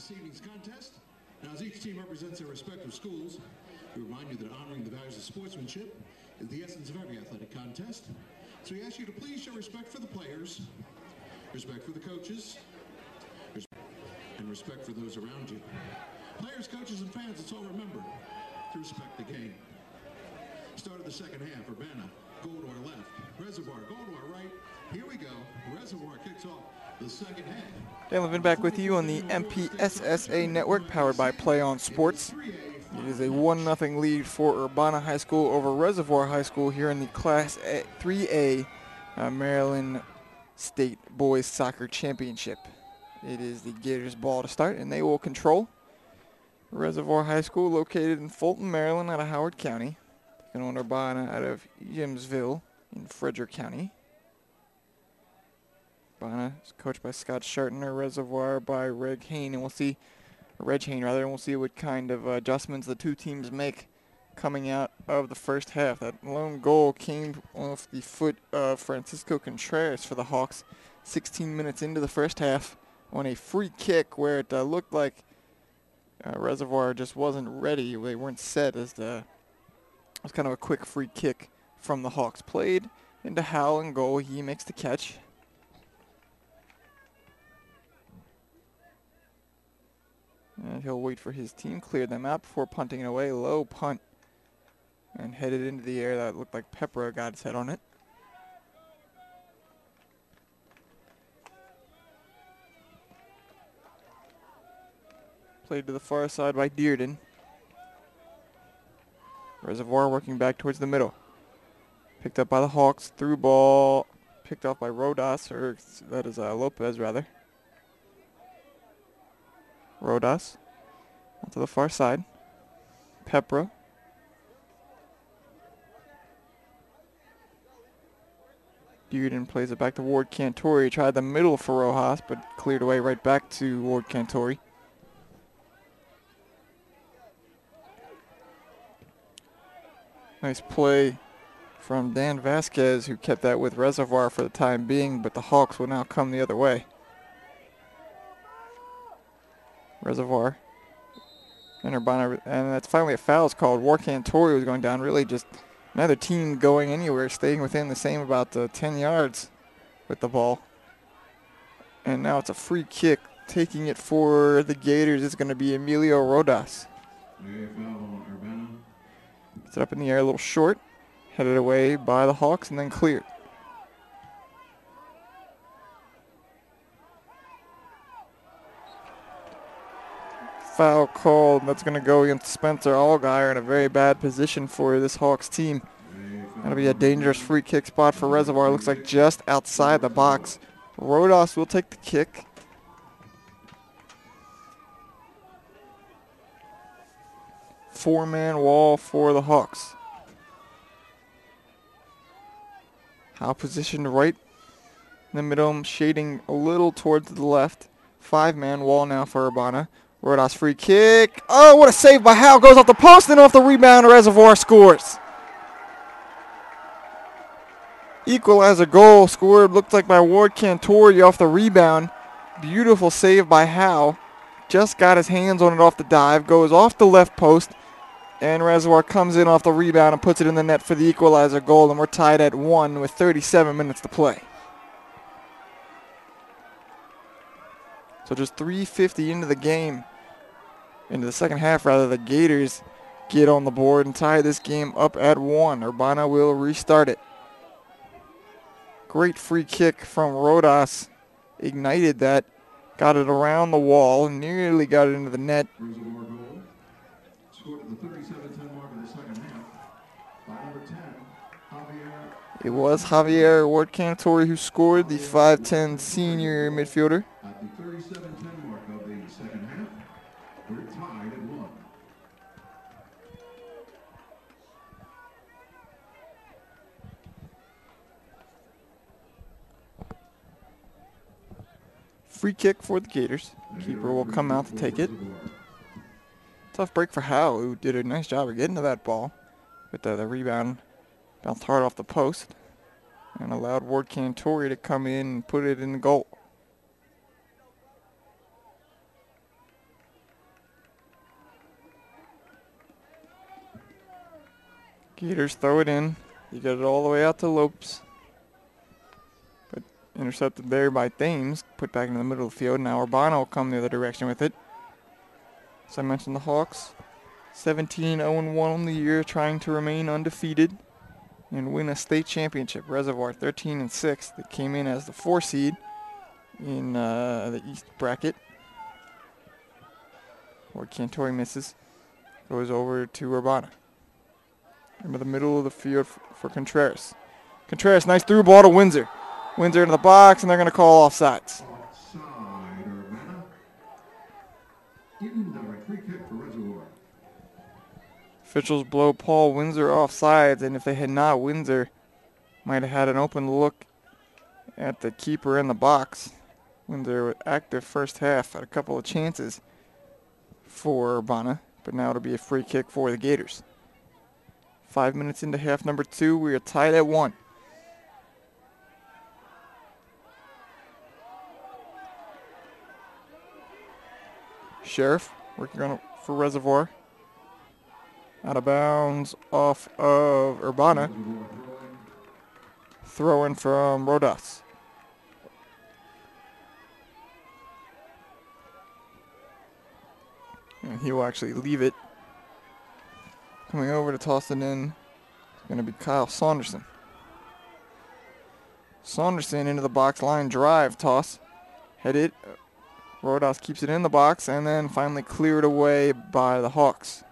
this evening's contest. Now, as each team represents their respective schools, we remind you that honoring the values of sportsmanship is the essence of every athletic contest. So we ask you to please show respect for the players, respect for the coaches, and respect for those around you. Players, coaches, and fans, let's all remember to respect the game. Start of the second half. Urbana, goal to our left. Reservoir, goal to our right. Here we go. Reservoir kicks off the second half. Dan Levin back with you on the MPSSAA network, powered by Play On Sports. It is a 1-0 lead for Urbana High School over Reservoir High School here in the Class 3A Maryland State Boys Soccer Championship. It is the Gators' ball to start, and they will control. Reservoir High School, located in Fulton, Maryland, out of Howard County. Taking on Urbana out of Cationsville in Frederick County. Urbana is coached by Scott Shartner, Reservoir by Reg Hain, and we'll see what kind of adjustments the two teams make coming out of the first half. That lone goal came off the foot of Francisco Contreras for the Hawks 16 minutes into the first half on a free kick where it looked like Reservoir just wasn't ready. They weren't set as it was kind of a quick free kick from the Hawks. Played into Howell in goal. He makes the catch. And he'll wait for his team, clear them out before punting it away. Low punt. And headed into the air. That looked like Pepper got his head on it. Played to the far side by Dearden. Reservoir working back towards the middle. Picked up by the Hawks. Through ball. Picked off by Rodas, or that is Lopez rather. Rodas. Onto the far side. Pepra. Dearden plays it back to Ward Cantori. Tried the middle for Rojas, but cleared away right back to Ward Cantori. Nice play from Dan Vasquez, who kept that with Reservoir for the time being, but the Hawks will now come the other way. Reservoir and Urbana, and that's finally a foul is called. Ward Cantori was going down, really just neither team going anywhere, staying within the same about 10 yards with the ball. And now it's a free kick. Taking it for the Gators is going to be Emilio Rodas. Gets it up in the air a little short. Headed away by the Hawks and then cleared. Foul called. That's going to go against Spencer Allgaier in a very bad position for this Hawks team. That'll be a dangerous free kick spot for Reservoir. Looks like just outside the box. Rodas will take the kick. Four-man wall for the Hawks. Howe positioned right in the middle, shading a little towards the left. Five-man wall now for Urbana. Rodas free kick. Oh, what a save by Howe. Goes off the post and off the rebound. Reservoir scores. Equalizer goal scored, looked like by Ward Cantori off the rebound. Beautiful save by Howe. Just got his hands on it off the dive. Goes off the left post. And Reservoir comes in off the rebound and puts it in the net for the equalizer goal. And we're tied at 1 with 37 minutes to play. So just 3:50 into the game. Into the second half, rather, the Gators get on the board and tie this game up at 1. Urbana will restart it. Great free kick from Rodas. Ignited that. Got it around the wall. Nearly got it into the net. Reservoir goal. Scored at the 37-10 mark of the second half by number 10, Javier. It was Javier Ward Cantori who scored, the 5'10 senior midfielder. At the 37-10 mark of the second half, we're tied at 1. Free kick for the Gators. Keeper will come out to take it. Tough break for Howe, who did a nice job of getting to that ball. But the rebound bounced hard off the post and allowed Ward Cantori to come in and put it in the goal. Gators throw it in. You get it all the way out to Lopes. But intercepted there by Thames. Put back into the middle of the field. Now Urbana will come the other direction with it. As I mentioned, the Hawks 17-0-1 on the year, trying to remain undefeated and win a state championship. Reservoir 13-6. They came in as the 4 seed in the East bracket. Or Cantori misses. Goes over to Urbana. Into the middle of the field for Contreras. Contreras, nice through ball to Windsor. Windsor into the box, and they're going to call offsides. Offside, Urbana. Indirect free kick for Reservoir. Officials blow Paul Windsor offsides, and if they had not, Windsor might have had an open look at the keeper in the box. Windsor with active first half, had a couple of chances for Urbana, but now it'll be a free kick for the Gators. 5 minutes into half number 2, we are tied at 1. Sheriff working on it for Reservoir. Out of bounds off of Urbana. Throw in from Rodas. And he will actually leave it. Coming over to toss it in is going to be Kyle Saunderson. Saunderson into the box line drive toss. Headed. Rodas keeps it in the box and then finally cleared away by the Hawks.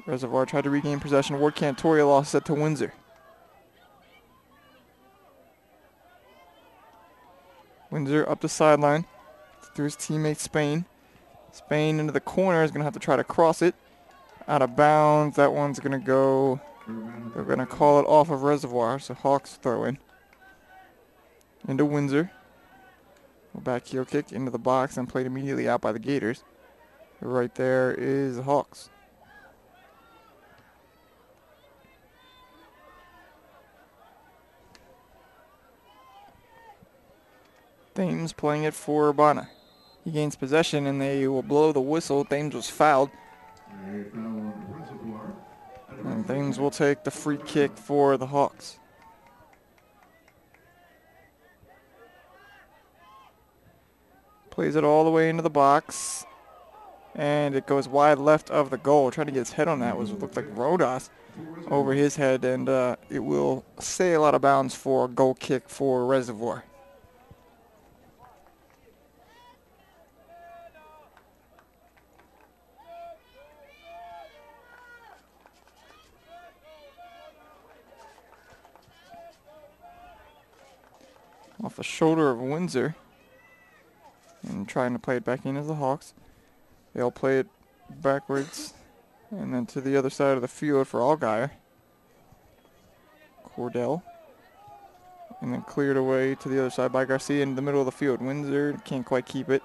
Reservoir tried to regain possession. Ward Cantoria lost it to Windsor. Windsor up the sideline through his teammate Spain. Spain into the corner is going to have to try to cross it. Out of bounds. That one's going to go. They're going to call it off of Reservoir. So Hawks throw in. Into Windsor. A back heel kick into the box and played immediately out by the Gators. Right there is the Hawks. Thames playing it for Urbana. He gains possession and they will blow the whistle. Thames was fouled. And Thames will take the free kick for the Hawks. Plays it all the way into the box. And it goes wide left of the goal. Trying to get his head on that looked like Rodas over his head. And it will sail out of bounds for a goal kick for Reservoir. Off the shoulder of Windsor. And trying to play it back in as the Hawks. They'll play it backwards. And then to the other side of the field for Allgaier. Cordell. And then cleared away to the other side by Garcia in the middle of the field. Windsor can't quite keep it.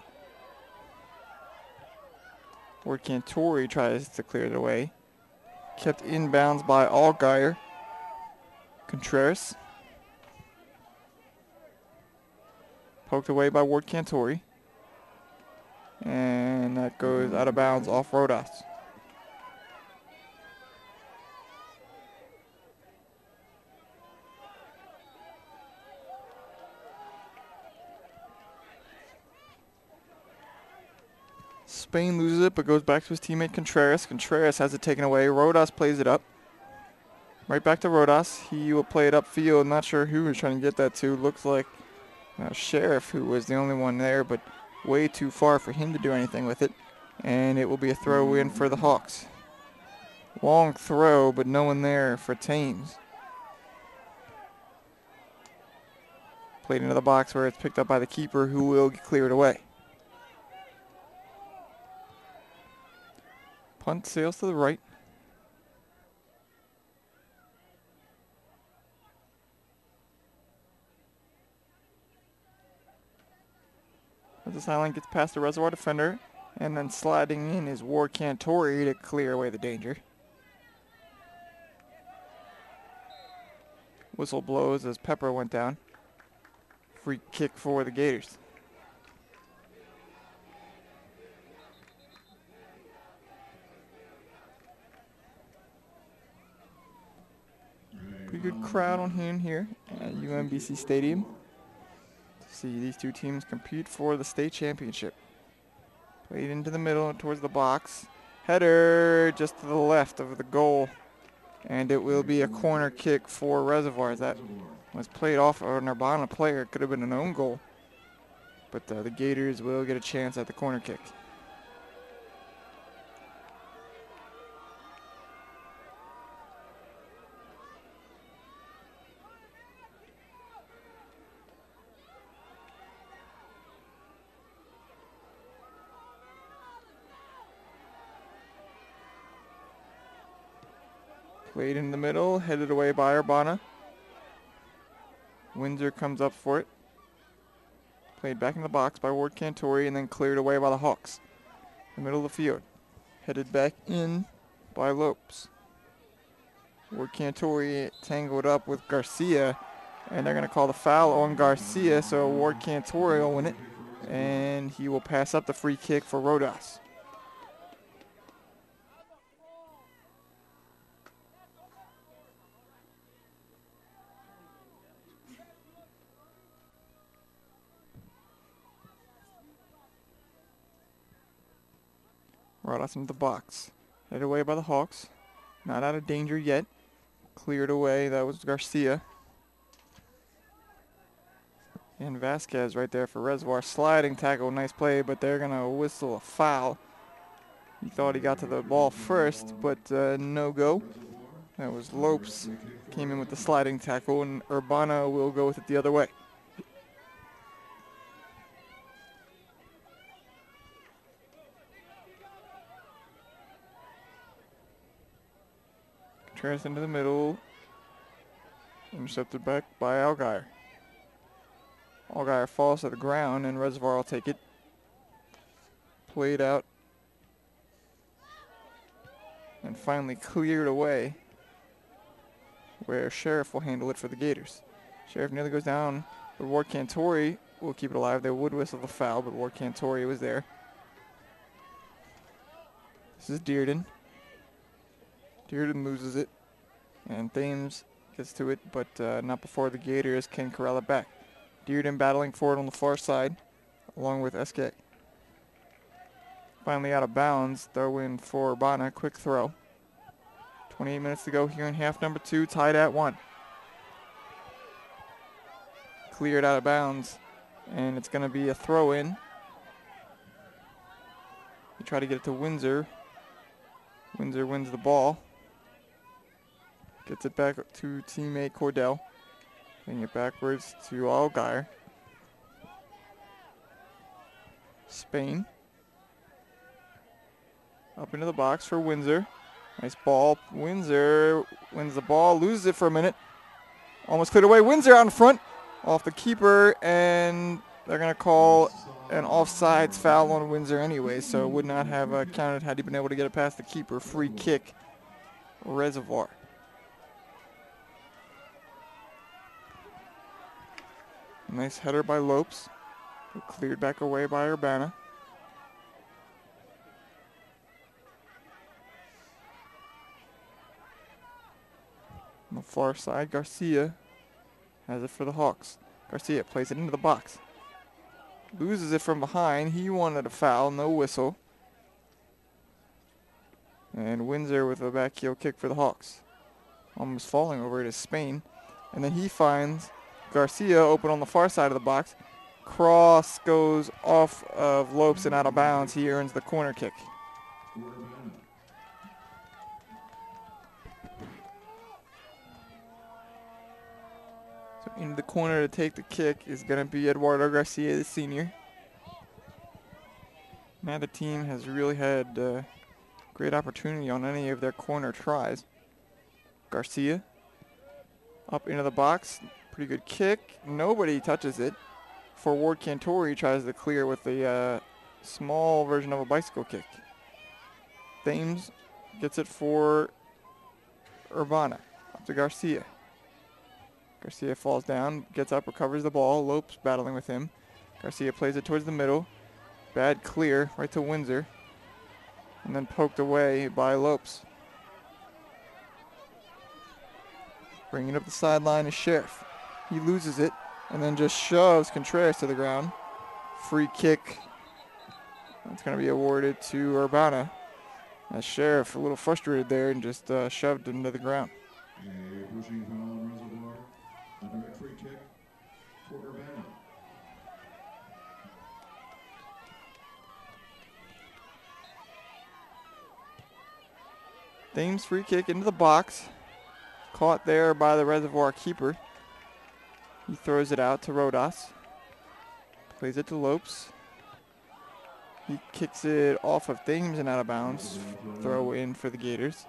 Ward Cantori tries to clear it away. Kept inbounds by Allgaier. Contreras. Poked away by Ward Cantori. And that goes out of bounds off Rodas. Spain loses it but goes back to his teammate Contreras. Contreras has it taken away. Rodas plays it up. Right back to Rodas. He will play it upfield. Not sure who was trying to get that to. Looks like Sheriff, who was the only one there, but way too far for him to do anything with it. And it will be a throw in for the Hawks. Long throw, but no one there for Thames. Played into the box where it's picked up by the keeper, who will clear it away. Punt sails to the right. As the sideline gets past the Reservoir defender, and then sliding in is Ward Cantori to clear away the danger. Whistle blows as Pepper went down. Free kick for the Gators. Pretty good crowd on hand here at UMBC Stadium to see these two teams compete for the state championship. Played into the middle towards the box. Header just to the left of the goal. And it will be a corner kick for Reservoir. That was played off an Urbana player. It could have been an own goal. But the Gators will get a chance at the corner kick. Played in the middle, headed away by Urbana. Windsor comes up for it. Played back in the box by Ward Cantori and then cleared away by the Hawks. The middle of the field. Headed back in by Lopes. Ward Cantori tangled up with Garcia, and they're going to call the foul on Garcia, so Ward Cantori will win it, and he will pass up the free kick for Rodas. Rodas into the box. Headed away by the Hawks. Not out of danger yet. Cleared away. That was Garcia. And Vasquez right there for Reservoir. Sliding tackle. Nice play, but they're going to whistle a foul. He thought he got to the ball first, but no go. That was Lopes. Came in with the sliding tackle, and Urbana will go with it the other way. Turns into the middle. Intercepted back by Allgaier. Allgaier falls to the ground and Reservoir will take it. Played out. And finally cleared away, where Sheriff will handle it for the Gators. Sheriff nearly goes down, but Ward Cantori will keep it alive. They would whistle the foul, but Ward Cantori was there. This is Dearden. Dearden loses it, and Thames gets to it, but not before the Gators can corral it back. Dearden battling forward on the far side, along with SK. Finally out of bounds, throw in for Urbana, quick throw. 28 minutes to go here in half number 2, tied at 1. Cleared out of bounds, and it's going to be a throw in. You try to get it to Windsor. Windsor wins the ball. Gets it back to teammate Cordell. Playing it backwards to Allgaier. Spain. Up into the box for Windsor. Nice ball. Windsor wins the ball, loses it for a minute. Almost cleared away. Windsor out in front. Off the keeper, and they're going to call an offsides foul on Windsor anyway, so it would not have counted had he been able to get it past the keeper. Free kick, Reservoir. Nice header by Lopes. Cleared back away by Urbana. On the far side, Garcia has it for the Hawks. Garcia plays it into the box. Loses it from behind. He wanted a foul, no whistle. And Windsor with a back heel kick for the Hawks. Almost falling over it is Spain. And then he finds Garcia open on the far side of the box. Cross goes off of Lopes and out of bounds. He earns the corner kick. So into the corner to take the kick is going to be Eduardo Garcia, the senior. Neither team has really had great opportunity on any of their corner tries. Garcia up into the box. Pretty good kick. Nobody touches it. For Ward Cantori, tries to clear with a small version of a bicycle kick. Thames gets it for Urbana. Up to Garcia. Garcia falls down, gets up, recovers the ball. Lopes battling with him. Garcia plays it towards the middle. Bad clear right to Windsor. And then poked away by Lopes. Bringing up the sideline is Sheriff. He loses it and then just shoves Contreras to the ground. Free kick. That's going to be awarded to Urbana. As Sheriff a little frustrated there and just shoved him to the ground. A pushing foul on Reservoir. A direct free kick for Urbana. Thames free kick into the box. Caught there by the Reservoir keeper. He throws it out to Rodas. Plays it to Lopes. He kicks it off of Thames and out of bounds. Throw in for the Gators.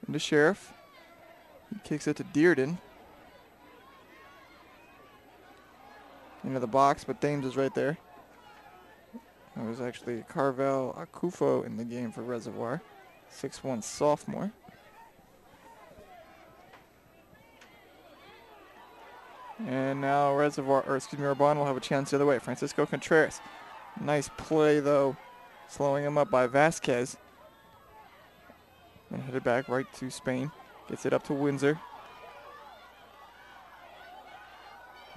Into Sheriff. He kicks it to Dearden. Into the box, but Thames is right there. There was actually Carvel Akufo in the game for Reservoir. 6'1" sophomore. And now Urbana will have a chance the other way. Francisco Contreras. Nice play though, slowing him up by Vasquez. And headed back right to Spain. Gets it up to Windsor.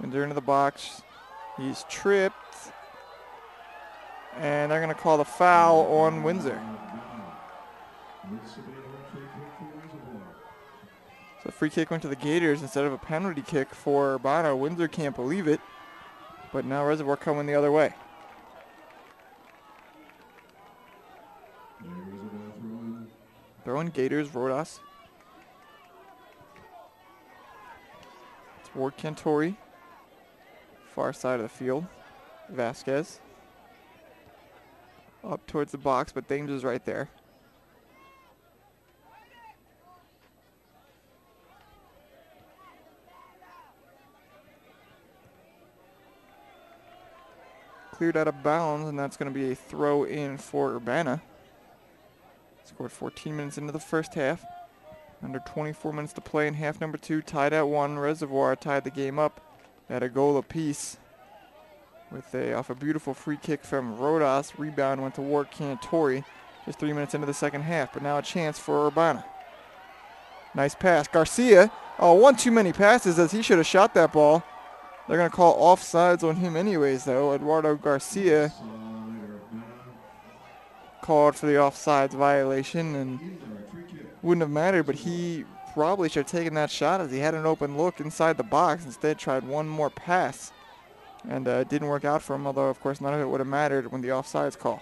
Windsor into the box. He's tripped. And they're going to call the foul on Windsor. So free kick went to the Gators instead of a penalty kick for Urbana. Windsor can't believe it. But now Reservoir coming the other way. Throwing Gators, Rodas. It's Ward Cantori. Far side of the field. Vasquez. Up towards the box, but Thames is right there. Cleared out of bounds, and that's going to be a throw in for Urbana. Scored 14 minutes into the first half. Under 24 minutes to play in half number 2. Tied at 1. Reservoir tied the game up at a goal apiece. Off a beautiful free kick from Rodas. Rebound went to Ward Cantori just 3 minutes into the second half. But now a chance for Urbana. Nice pass. Garcia. Oh, one too many passes as he should have shot that ball. They're going to call offsides on him anyways, though. Eduardo Garcia called for the offsides violation and wouldn't have mattered, but he probably should have taken that shot as he had an open look inside the box. Instead, tried one more pass, and it didn't work out for him, although, of course, none of it would have mattered when the offsides call.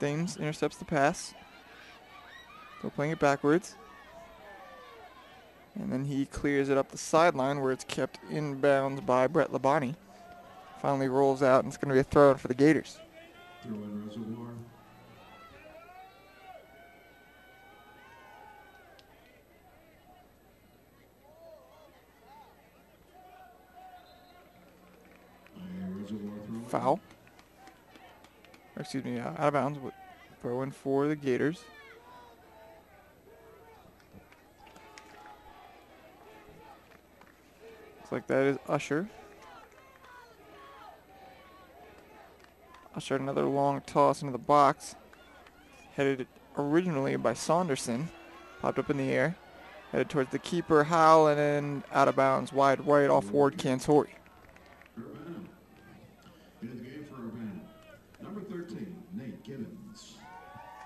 Thames intercepts the pass. Still playing it backwards. And then he clears it up the sideline where it's kept inbounds by Brett Labonte. Finally rolls out, and it's going to be a throw in for the Gators. Throw in Reservoir. Foul. Or excuse me, out of bounds. Throw in for the Gators. Looks like that is Usher. Usher, another long toss into the box. Headed originally by Saunderson. Popped up in the air. Headed towards the keeper, Howell, and then out of bounds, wide right off Ward Cantori. Urbana. In the game for Urbana. Number 13, Nate Gibbons.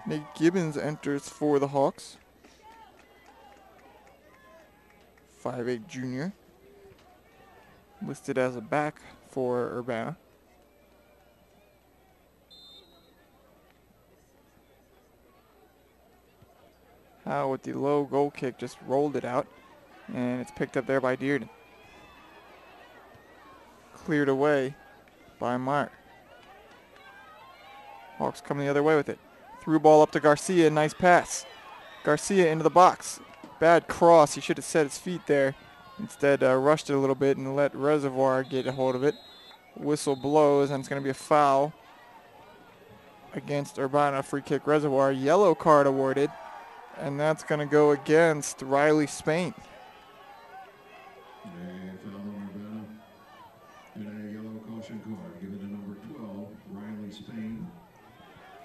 Nate Gibbons enters for the Hawks. 5'8" junior. Listed as a back for Urbana. Howe with the low goal kick just rolled it out, and it's picked up there by Dearden. Cleared away by Meyer. Hawks coming the other way with it. Through ball up to Garcia, nice pass. Garcia into the box. Bad cross, he should have set his feet there. Instead rushed it a little bit and let Reservoir get a hold of it. Whistle blows, and it's going to be a foul against Urbana. Free kick Reservoir. Yellow card awarded, and that's going to go against Riley Spain. A foul on Urbana. And a yellow caution card given to number 12, Riley Spain.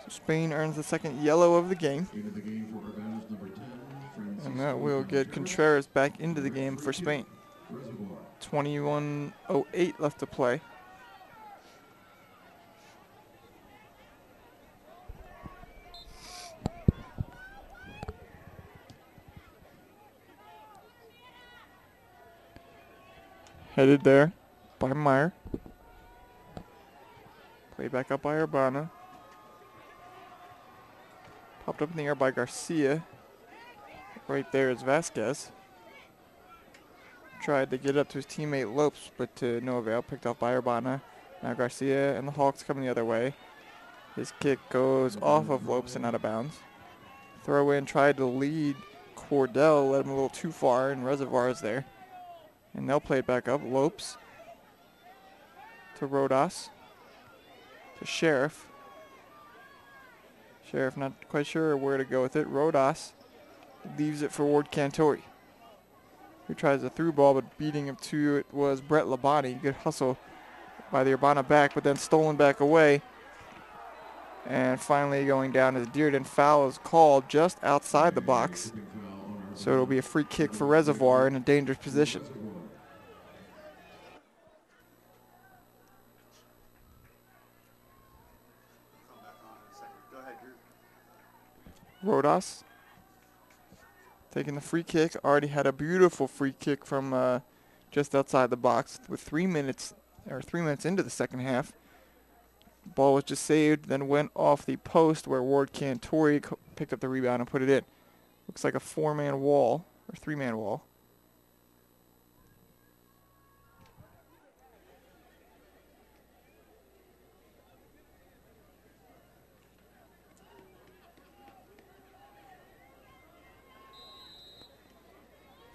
So Spain earns the second yellow of the game. Into the game for Urbana's number 10, Francisco And that will get Contreras back into the game for Spain. Reservoir. 21:08 left to play. Headed there by Meyer. Played back up by Urbana. Popped up in the air by Garcia. Right there is Vasquez. Tried to get up to his teammate Lopes, but to no avail. Picked off by Urbana. Now Garcia and the Hawks coming the other way. His kick goes off of Lopes and out of bounds. Throw in, tried to lead Cordell, led him a little too far, and Reservoir is there. And they'll play it back up. Lopes to Rodas. To Sheriff. Sheriff not quite sure where to go with it. Rodas leaves it for Ward Cantori, who tries a through ball, but beating him to it was Brett Labonte. Good hustle by the Urbana back, but then stolen back away. And finally going down as Dearden. Foul is called just outside the box. So it'll be a free kick for Reservoir in a dangerous position. Rodas taking the free kick. Already had a beautiful free kick from just outside the box with 3 minutes into the second half. Ball was just saved, then went off the post where Ward Cantori picked up the rebound and put it in. Looks like a 4-man wall or 3-man wall.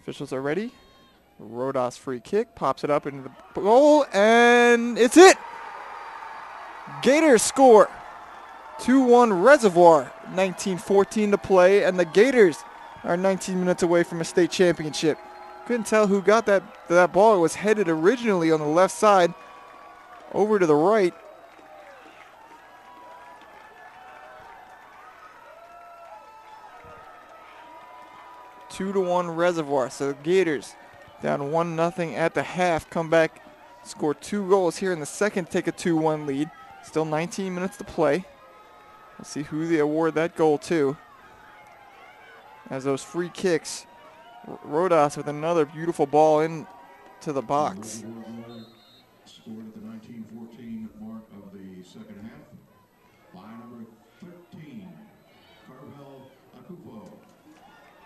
Officials are ready. Rodas free kick, pops it up into the goal, and it's it! Gators score. 2-1 Reservoir, 19:14 to play, and the Gators are 19 minutes away from a state championship. Couldn't tell who got that ball. It was headed originally on the left side, over to the right. 2-1 Reservoir. So the Gators down 1-0 at the half. Come back, score 2 goals here in the second, take a 2-1 lead. Still 19 minutes to play. We'll see who they award that goal to. As those free kicks, Rodas with another beautiful ball into the box. Scored at the 19:14 mark of the second half by number 13, Carvel Akufo.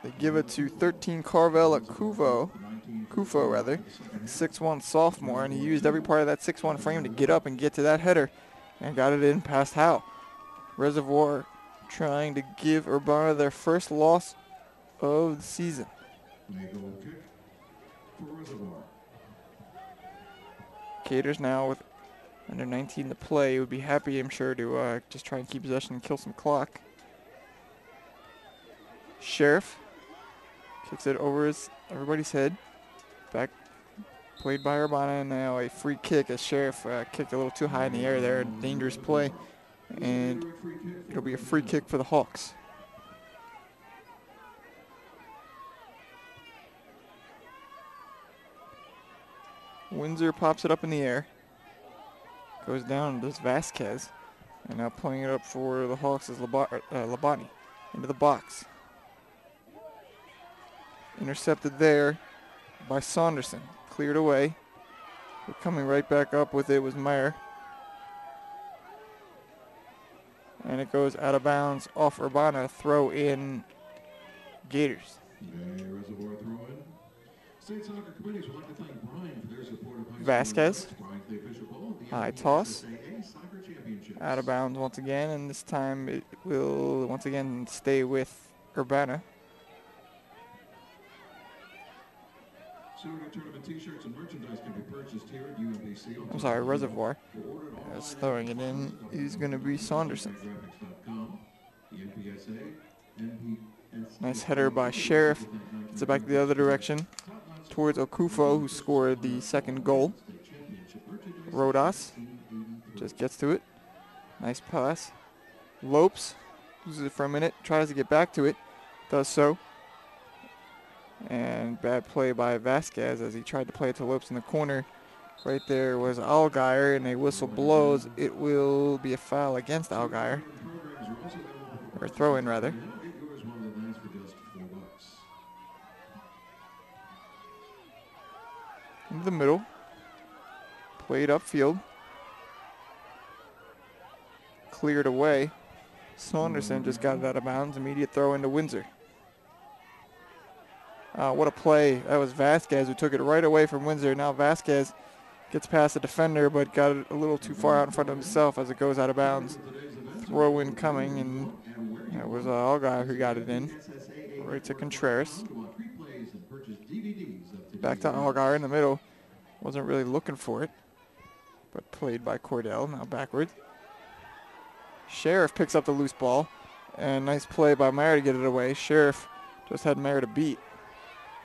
They give it to 13 Carvel Akufo, 6'1" sophomore, and he used every part of that 6'1" frame to get up and get to that header, and got it in past Howe. Reservoir trying to give Urbana their first loss of the season. Goal kick for Reservoir. Gators now with under 19 to play would be happy, I'm sure, to just try and keep possession and kill some clock. Sheriff kicks it over everybody's head. Back played by Urbana, and now a free kick as Sheriff kicked a little too high in the air there. Dangerous play, and it'll be a free kick for the Hawks. Windsor pops it up in the air. Goes down to Vasquez. And now playing it up for the Hawks is Labonte into the box. Intercepted there by Saunderson. Cleared away. But coming right back up with it was Meyer. And it goes out of bounds off Urbana. Throw in Gators. Reservoir throw in. State Soccer Committees would like to thank Brian for their support of high Vasquez. school Brian, the official ball of the High toss. MPSSAA Soccer Championships. Out of bounds once again, and this time it will once again stay with Urbana. Souvenir tournament t-shirts and merchandise can be purchased here at UMBC. I'm sorry, Reservoir. As throwing it in is going to be Saunderson. Nice header by Sheriff. It's back the other direction towards Okufo, who scored the second goal. Rodas just gets to it. Nice pass. Lopes loses it for a minute, tries to get back to it, does so. And bad play by Vasquez as he tried to play it to Lopes in the corner. Right there was Allgaier, and a whistle blows. It will be a foul against Allgaier. Or throw-in, rather. Into the middle. Played upfield. Cleared away. Saunderson just got it out of bounds. Immediate throw into Windsor. What a play. That was Vasquez who took it right away from Windsor. Now Vasquez gets past the defender but got it a little too far out in front of himself as it goes out of bounds. Throw in coming, and it was Allgaier who got it in. Right to Contreras. Back to Allgaier in the middle. Wasn't really looking for it, but played by Cordell. Now backward. Sheriff picks up the loose ball, and nice play by Mayer to get it away. Sheriff just had Mayer to beat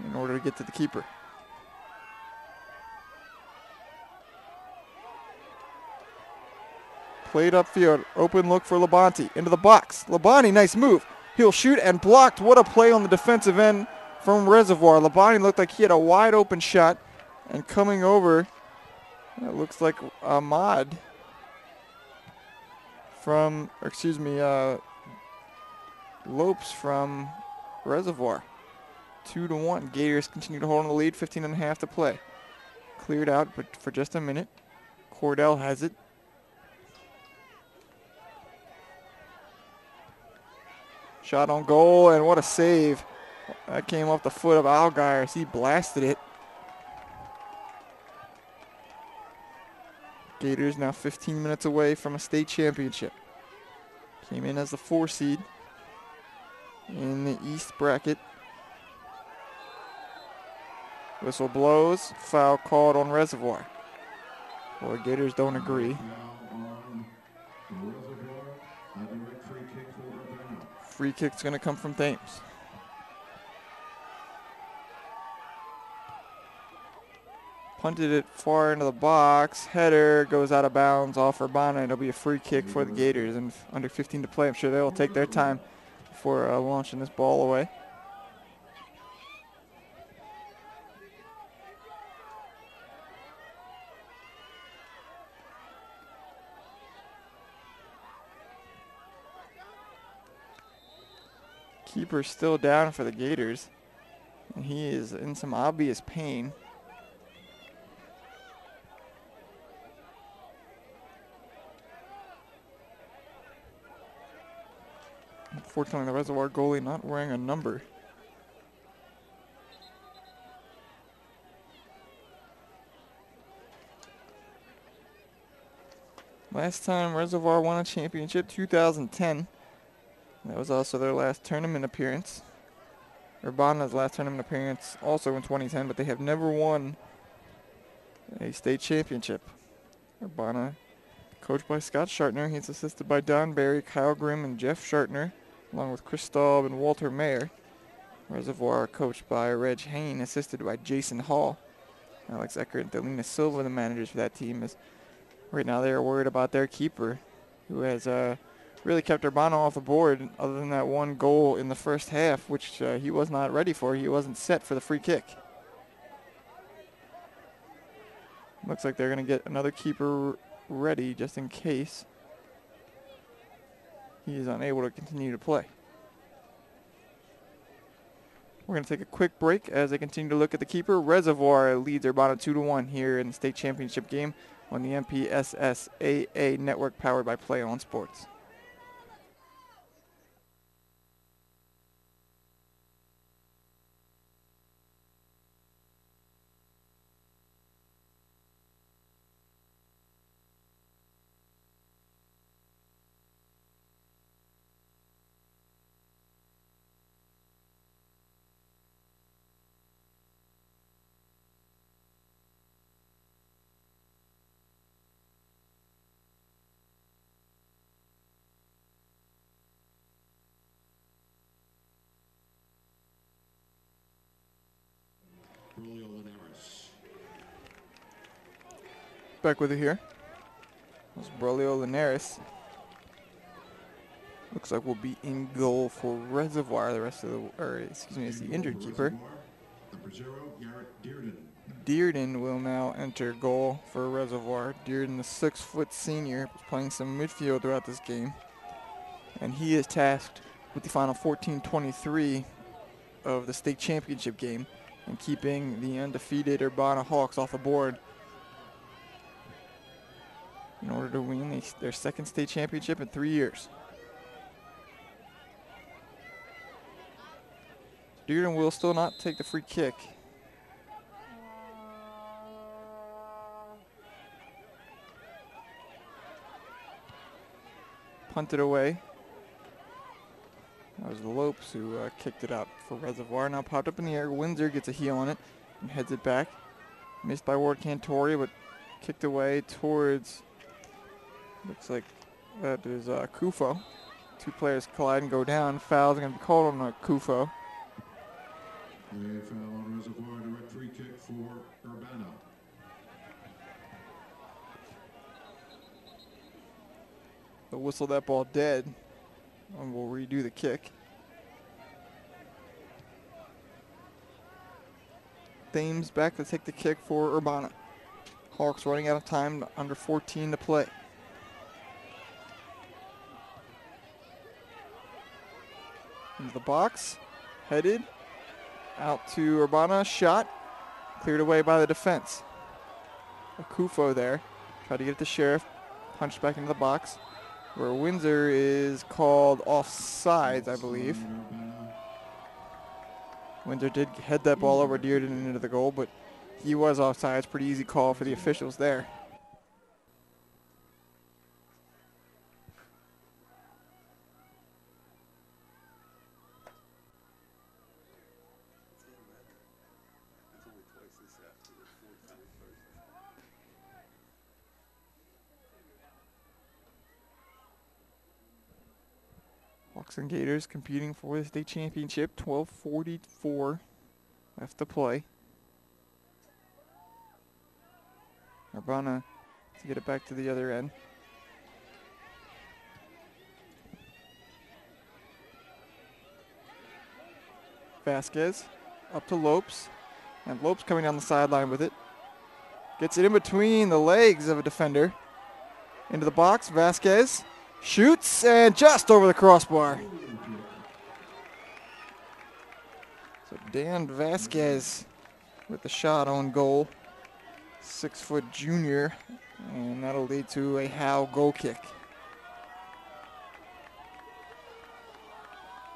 in order to get to the keeper. Played upfield, open look for Labonte, into the box. Labonte, nice move. He'll shoot and blocked. What a play on the defensive end from Reservoir. Labonte looked like he had a wide open shot, and coming over, it looks like Ahmad from, Lopes from Reservoir. 2-1. Gators continue to hold on the lead, 15.5 to play. Cleared out, but for just a minute. Cordell has it. Shot on goal, and what a save. That came off the foot of Allgaier as he blasted it. Gators now 15 minutes away from a state championship. Came in as the 4 seed in the East bracket. Whistle blows, foul called on Reservoir. Well, the Gators don't agree. Free kick's going to come from Thames. Punted it far into the box. Header goes out of bounds off Urbana. It'll be a free kick for the Gators, and under 15 to play. I'm sure they'll take their time before launching this ball away. Keeper's still down for the Gators, and he is in some obvious pain. Unfortunately, the Reservoir goalie not wearing a number. Last time Reservoir won a championship, 2010. That was also their last tournament appearance. Urbana's last tournament appearance also in 2010, but they have never won a state championship. Urbana, coached by Scott Shartner. He's assisted by Don Barry, Kyle Grimm, and Jeff Shartner, along with Chris Staub and Walter Mayer. Reservoir coached by Reg Hain, assisted by Jason Hall. Alex Eckert and Delina Silva, the managers for that team. Is right now they are worried about their keeper, who has really kept Urbana off the board other than that one goal in the first half, which he was not ready for. He wasn't set for the free kick. Looks like they're going to get another keeper ready just in case he is unable to continue to play. We're going to take a quick break as they continue to look at the keeper. Reservoir leads Urbana 2-1 here in the state championship game on the MPSSAA network powered by Play On Sports. back with it here. That's Braulio Linares. Looks like we'll be in goal for Reservoir the rest of the, or excuse me, it's the injured keeper. Number 0, Garrett Dearden. Dearden will now enter goal for Reservoir. Dearden, the 6-foot senior, is playing some midfield throughout this game. And he is tasked with the final 14-23 of the state championship game and keeping the undefeated Urbana Hawks off the board in order to win their second state championship in 3 years. Dearden will still not take the free kick. Punted away. That was Lopes who kicked it out for Reservoir. Now popped up in the air. Windsor gets a heel on it and heads it back. Missed by Ward Cantori, but kicked away towards, looks like that is Kufo. Two players collide and go down. Foul's going to be called on Kufo. A foul on Reservoir, direct free kick for Urbana. They'll whistle that ball dead, and we'll redo the kick. Thames back to take the kick for Urbana. Hawks running out of time, under 14 to play. Into the box, headed out to Urbana, shot, cleared away by the defense. Akufo there, tried to get it to Sheriff, punched back into the box, where Windsor is called offsides, I believe. Windsor did head that ball over Dearden into the goal, but he was offsides. Pretty easy call for the officials there. Hawks and Gators competing for the state championship. 12:44 left to play. Urbana to get it back to the other end. Vasquez up to Lopes, and Lopes coming down the sideline with it. Gets it in between the legs of a defender. Into the box, Vasquez shoots, and just over the crossbar. So Dan Vasquez with the shot on goal. 6-foot junior, and that'll lead to a Howe goal kick.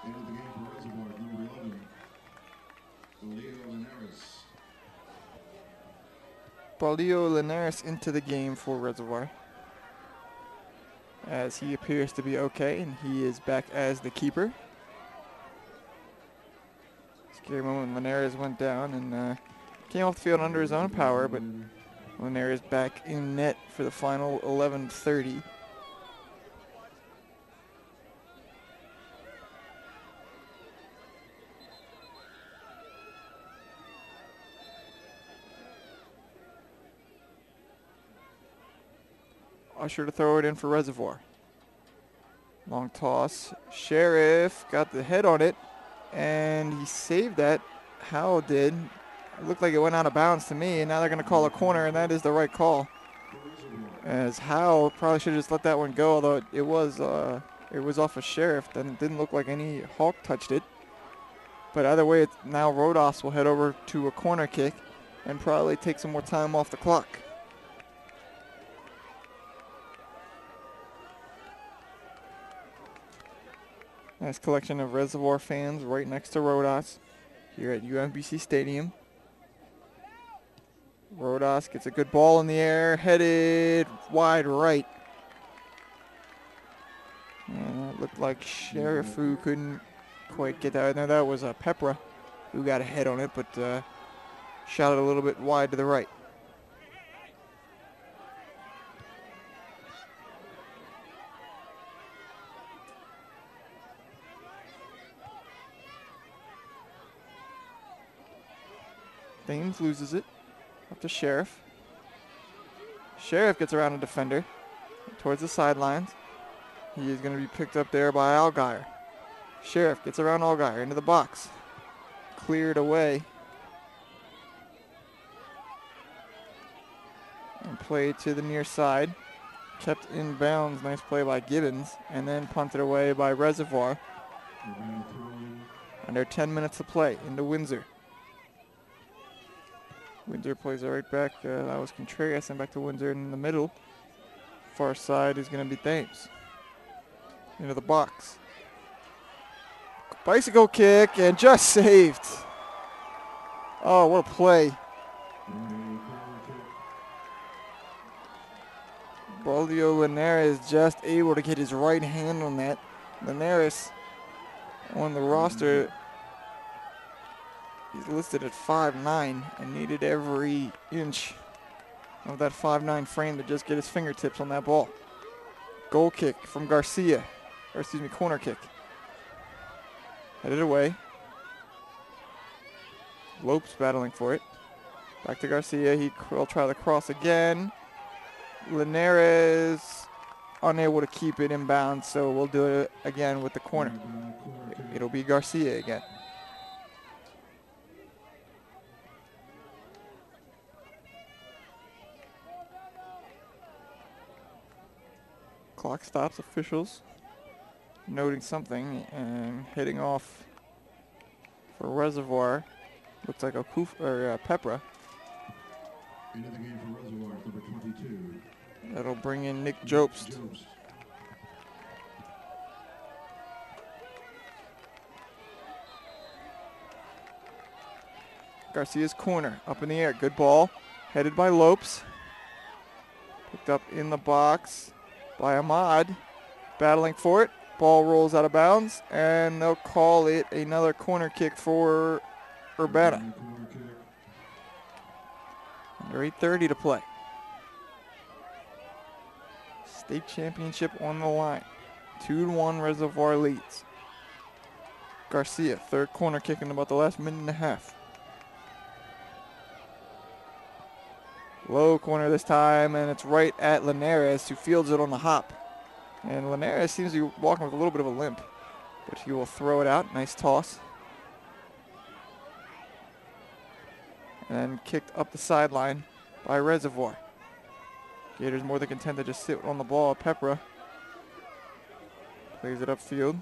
Into the game for Reservoir, number 11, Braulio Linares. Braulio Linares into the game for Reservoir, as he appears to be okay, and he is back as the keeper. Scary moment when Linares went down and came off the field under his own power, but Linares back in net for the final 11:30. Usher to throw it in for Reservoir. Long toss. Sheriff got the head on it, and he saved that. Howell did. It looked like it went out of bounds to me, and now they're going to call a corner, and that is the right call. As Howell probably should have just let that one go, although it was off of Sheriff. Then didn't look like any Hawk touched it. But either way, now Rodas will head over to a corner kick and probably take some more time off the clock. Nice collection of Reservoir fans right next to Rodas here at UMBC Stadium. Rodas gets a good ball in the air, headed wide right. And that looked like Sheriff, who couldn't quite get that. Now that was Pepra who got a head on it, but shot it a little bit wide to the right. Thames loses it. Up to Sheriff. Sheriff gets around a defender towards the sidelines. He is going to be picked up there by Allgaier. Sheriff gets around Allgaier into the box. Cleared away. And played to the near side. Kept in bounds. Nice play by Gibbons. And then punted away by Reservoir. Under 10 minutes to play into Windsor. Windsor plays it right back. That was Contreras, and back to Windsor in the middle. Far side is going to be Thames. Into the box. Bicycle kick, and just saved. Oh, what a play. Baldio Linares just able to get his right hand on that. Linares on the roster, he's listed at 5'9" and needed every inch of that 5'9" frame to just get his fingertips on that ball. Goal kick from Garcia, or excuse me, corner kick. Headed away. Lopes battling for it. Back to Garcia, he'll try the cross again. Linares unable to keep it in bounds, so we'll do it again with the corner. It'll be Garcia again. Clock stops, officials noting something and heading off for Reservoir. Looks like a Pepra. Into the game for Reservoir, number 22. That'll bring in Nick Jobst. Garcia's corner, up in the air, good ball. Headed by Lopes. Picked up in the box by Ahmad. Battling for it. Ball rolls out of bounds, and they'll call it another corner kick for Urbana. Under 8:30 to play. State championship on the line. 2-1 Reservoir leads. Garcia, third corner kick in about the last minute and a half. Low corner this time, and it's right at Linares, who fields it on the hop. And Linares seems to be walking with a little bit of a limp, but he will throw it out. Nice toss. And then kicked up the sideline by Reservoir. Gators more than content to just sit on the ball. Pepra plays it upfield.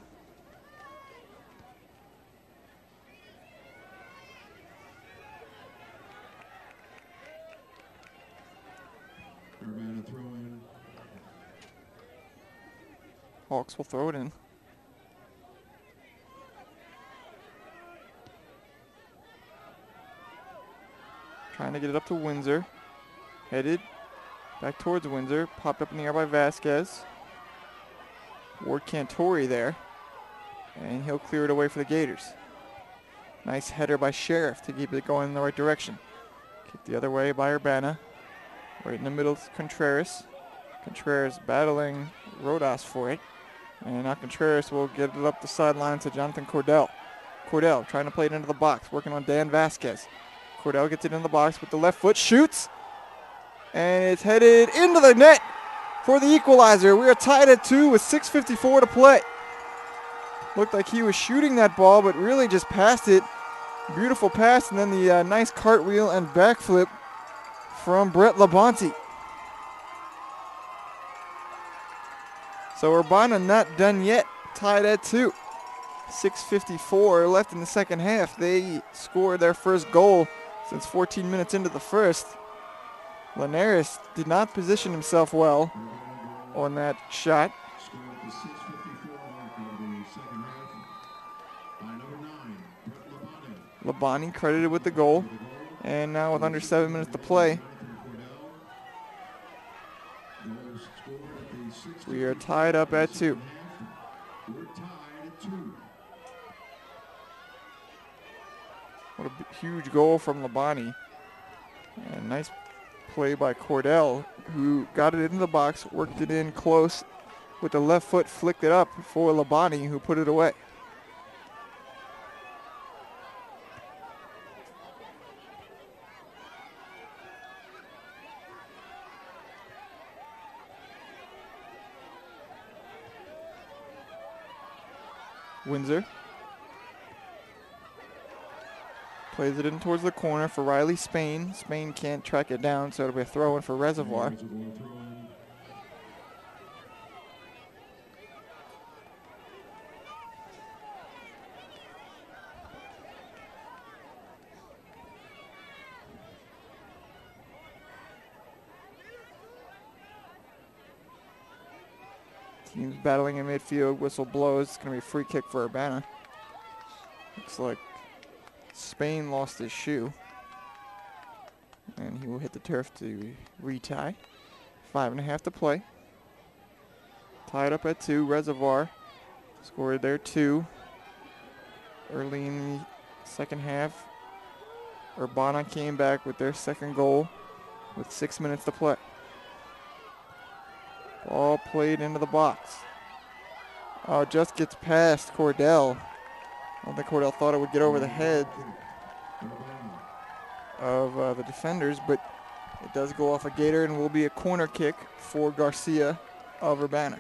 Urbana throw in. Hawks will throw it in. Trying to get it up to Windsor. Headed back towards Windsor. Popped up in the air by Vasquez. Ward Cantori there. And he'll clear it away for the Gators. Nice header by Sheriff to keep it going in the right direction. Kicked the other way by Urbana. Right in the middle is Contreras. Contreras battling Rodas for it. And now Contreras will get it up the sideline to Jonathan Cordell. Cordell trying to play it into the box, working on Dan Vasquez. Cordell gets it in the box with the left foot, shoots. And it's headed into the net for the equalizer. We are tied at 2 with 6:54 to play. Looked like he was shooting that ball, but really just passed it. Beautiful pass, and then the nice cartwheel and backflip from Brett Labonte. So Urbana not done yet, tied at 2. 6:54 left in the second half. They scored their first goal since 14 minutes into the first. Linares did not position himself well on that shot. Scored at the 6:54 mark of the second half by number 9, Brett Labonte. Labonte credited with the goal. And now with under 7 minutes to play, we are tied up at 2. We're tied at 2. What a huge goal from Labonte. And nice play by Cordell, who got it into the box, worked it in close with the left foot, flicked it up for Labonte, who put it away. Windsor. Plays it in towards the corner for Riley Spain. Spain can't track it down, so it'll be a throw-in for Reservoir. Teams battling in midfield. Whistle blows. It's going to be a free kick for Urbana. Looks like Spain lost his shoe. And he will hit the turf to retie. 5.5 to play. Tied up at 2. Reservoir scored there 2. Early in the second half, Urbana came back with their second goal with 6 minutes to play. Ball played into the box. Oh, just gets past Cordell. I don't think Cordell thought it would get over the head of the defenders, but it does go off a gator and will be a corner kick for Garcia of Urbana.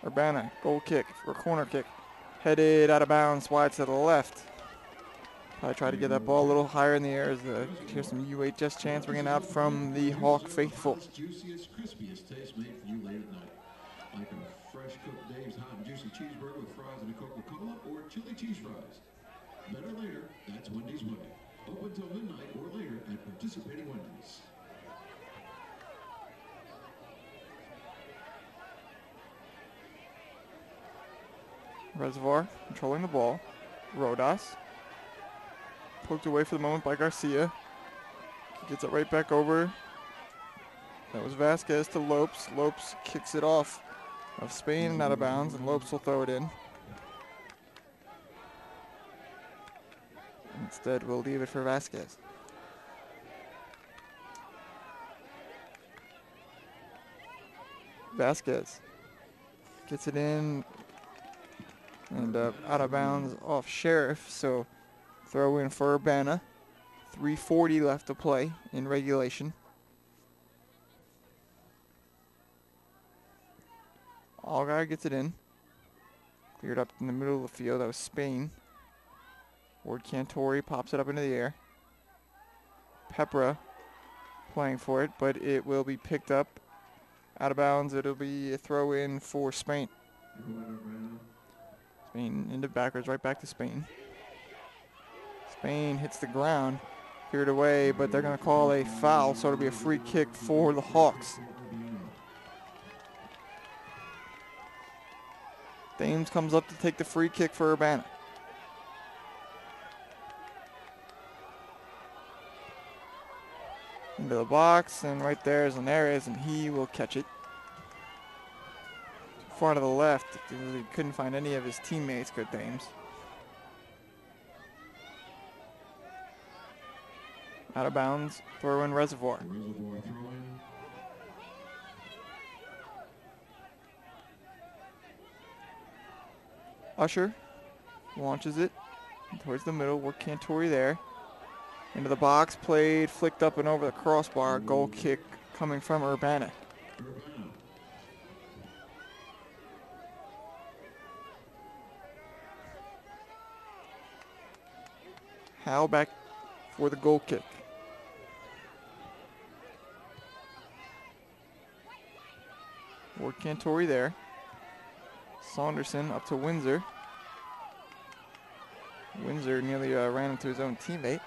Urbana, goal kick or corner kick. Headed out of bounds, wide to the left. Probably try to get that ball a little higher in the air as here's some UHS chants ringing out from the Hawk faithful. Juiciest, crispiest taste made for you late at night. Like a fresh cooked Dave's hot and juicy cheeseburger with fries and a Coca-Cola or chili cheese fries. Better later, that's Wendy's Way. Open till midnight or later at participating Wendy's. Reservoir controlling the ball. Rodas. Poked away for the moment by Garcia. Gets it right back over. That was Vasquez to Lopes. Lopes kicks it off of Spain and out of bounds, and Lopes will throw it in. Instead, we'll leave it for Vasquez. Vasquez gets it in and out of bounds off Sheriff, so throw in for Urbana. 3:40 left to play in regulation. Allgaier gets it in. Cleared up in the middle of the field. That was Spain. Ward Cantori pops it up into the air. Pepra playing for it, but it will be picked up out of bounds. It'll be a throw in for Spain. Spain into backwards, right back to Spain. Spain hits the ground, cleared away, but they're going to call a foul, so it'll be a free kick for the Hawks. Thames comes up to take the free kick for Urbana. Into the box, and right there is Linares, and he will catch it. Far to the left, he couldn't find any of his teammates, good Thames. Out of bounds, throw in Reservoir. Reservoir throwing. Usher launches it towards the middle, work Cantori there. Into the box, played, flicked up and over the crossbar, goal kick coming from Urbana. Hal back for the goal kick. Ward Cantori there. Saunderson up to Windsor. Windsor nearly ran into his own teammate.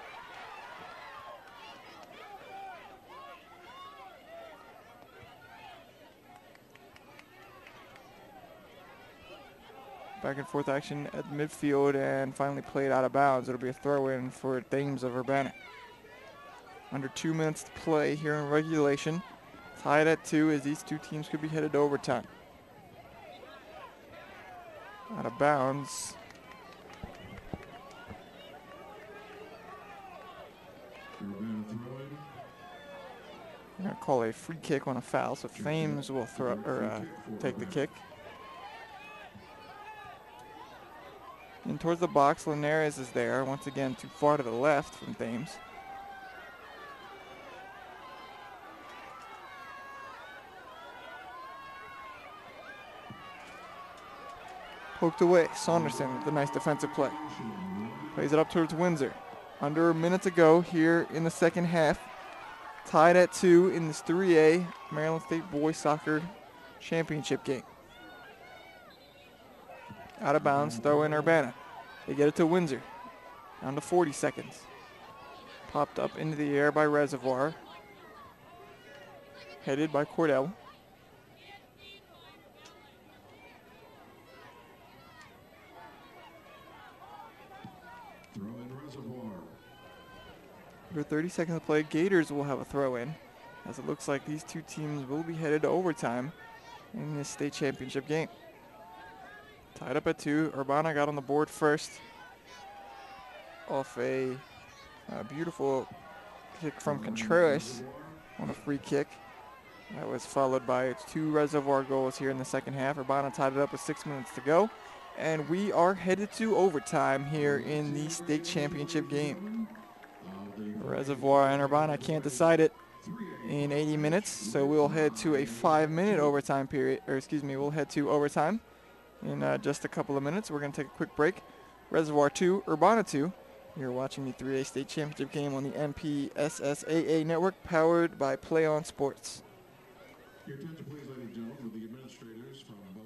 Back and forth action at midfield and finally played out of bounds. It'll be a throw in for Thames of Urbana. Under 2 minutes to play here in regulation. Tied at 2 as these two teams could be headed to overtime. Out of bounds. Urbana throwing. We're going to call a free kick on a foul, so Thames will throw or take the kick. In towards the box, Linares is there. Once again, too far to the left from Thames. Poked away. Saunderson with a nice defensive play. Plays it up towards Windsor. Under a minute to go here in the second half. Tied at 2 in this 3A Maryland State Boys Soccer Championship game. Out of bounds, throw in Urbana. They get it to Windsor. Down to 40 seconds. Popped up into the air by Reservoir. Headed by Cordell. Throw in Reservoir. Under 30 seconds to play, Gators will have a throw in, as it looks like these two teams will be headed to overtime in this state championship game. Tied up at 2. Urbana got on the board first off a beautiful kick from Contreras on a free kick. That was followed by 2 Reservoir goals here in the second half. Urbana tied it up with 6 minutes to go. And we are headed to overtime here in the state championship game. Reservoir and Urbana can't decide it in 80 minutes, so we'll head to a 5-minute overtime period, or excuse me, we'll head to overtime in just a couple of minutes. We're going to take a quick break. Reservoir 2, Urbana 2. You're watching the 3A state championship game on the MPSSAA network, powered by Play On Sports. Your attention, please, ladies and gentlemen, with the administrators from both.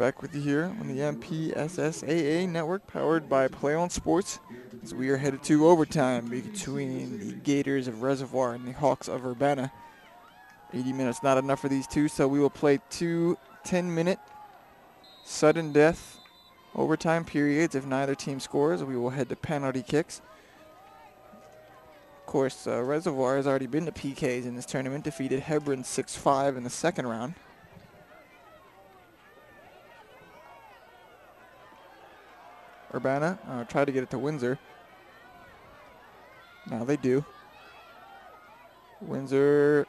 Back with you here on the MPSSAA network, powered by Play On Sports, as we are headed to overtime between the Gators of Reservoir and the Hawks of Urbana. 80 minutes not enough for these two, so we will play two 10-minute sudden death overtime periods. If neither team scores, we will head to penalty kicks. Of course, Reservoir has already been to PKs in this tournament, defeated Hebron 6-5 in the second round. Urbana tried to get it to Windsor. Now they do. Windsor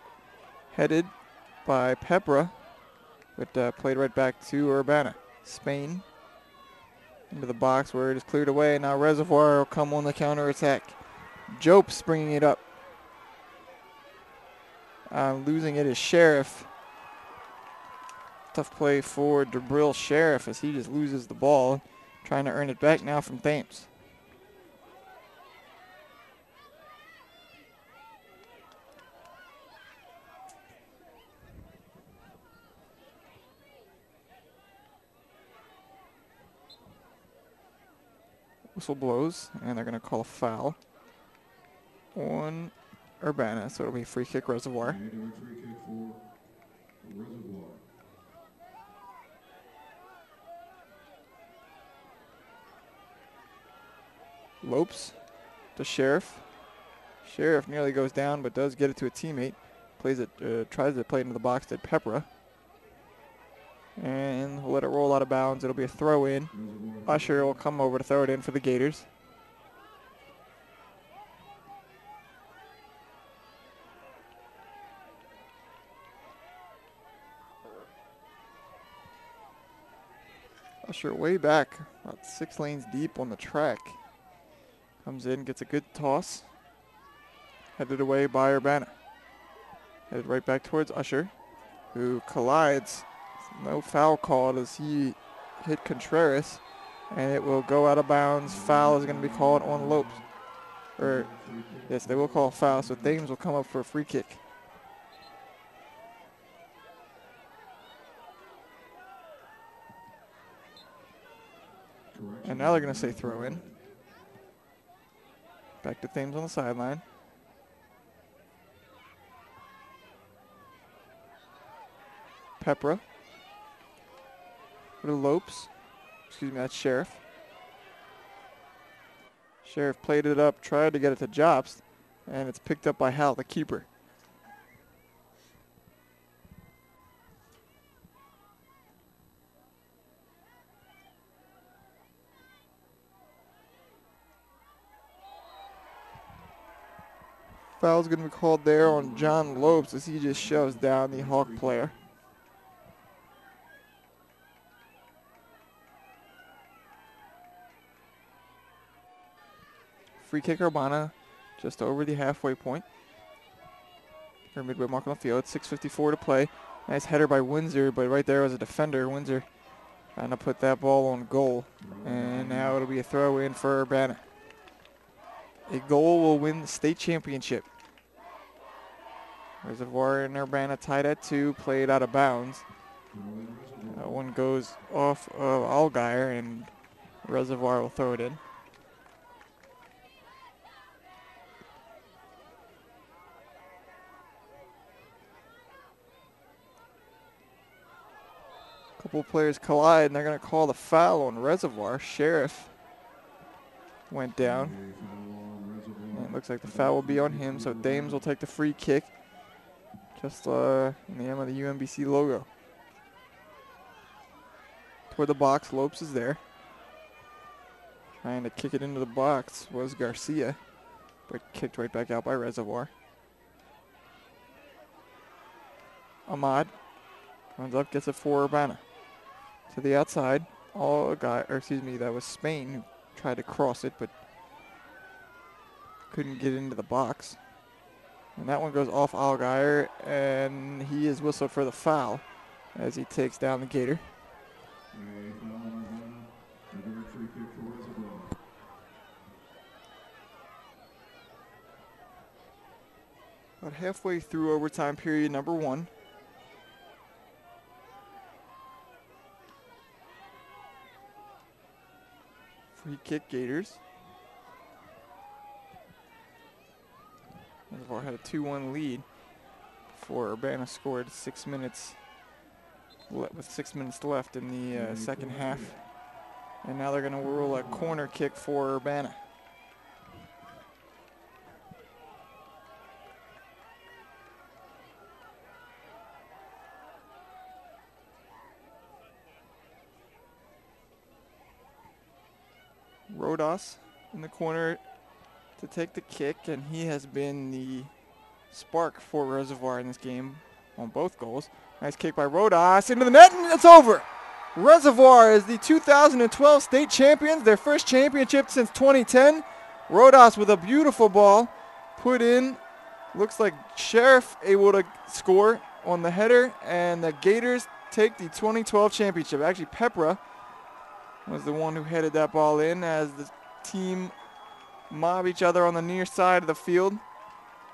headed by Pepra, but played right back to Urbana. Spain into the box where it is cleared away. Now Reservoir will come on the counterattack. Jopes bringing it up. Losing it is Sheriff. Tough play for DeBrill Sheriff as he just loses the ball. Trying to earn it back now from Thames. Whistle blows, and they're going to call a foul on Urbana, so it'll be free kick Reservoir. Free kick for Reservoir. Lopes to Sheriff. Sheriff nearly goes down, but does get it to a teammate. Plays it, tries to play into the box to Pepra. And we'll let it roll out of bounds. It'll be a throw in. Usher will come over to throw it in for the Gators. Usher way back, about 6 lanes deep on the track. Comes in, gets a good toss. Headed away by Urbana. Headed right back towards Usher, who collides. No foul called as he hit Contreras, and it will go out of bounds. Foul is going to be called on Lopes. Yes, they will call a foul, so Thames will come up for a free kick. And now they're going to say throw in. Back to Thames on the sideline. Pepra. To Lopes. Excuse me, that's Sheriff. Sheriff played it up, tried to get it to Jobst, and it's picked up by Hal, the keeper. Foul's going to be called there on John Lopes as he just shoves down the Hawk player. Free kick Urbana just over the halfway point. Or midway mark on the field. 6:54 to play. Nice header by Windsor, but right there was a defender. Windsor trying to put that ball on goal. And now it'll be a throw in for Urbana. A goal will win the state championship. Reservoir and Urbana tied at 2, played out of bounds. One goes off of Allgaier, and Reservoir will throw it in. Couple players collide, and they're going to call the foul on Reservoir. Sheriff went down. And it looks like the foul will be on him, so Thames will take the free kick. Just in the M of the UMBC logo. Toward the box, Lopes is there. Trying to kick it into the box was Garcia, but kicked right back out by Reservoir. Ahmad runs up, gets it for Urbana. To the outside, that was Spain who tried to cross it, but couldn't get into the box. And that one goes off Allgaier, and he is whistled for the foul as he takes down the Gator. About halfway through overtime period number 1. Free kick, Gators. Reservoir had a 2-1 lead before Urbana scored 6 minutes with 6 minutes left in the second half. And now they're going to rule a corner kick for Urbana. Rodas in the corner to take the kick, and he has been the spark for Reservoir in this game on both goals. Nice kick by Rodas into the net, and it's over. Reservoir is the 2012 state champions, their first championship since 2010. Rodas with a beautiful ball put in. Looks like Sheriff able to score on the header, and the Gators take the 2012 championship. Actually, Pepra was the one who headed that ball in as the team mob each other on the near side of the field.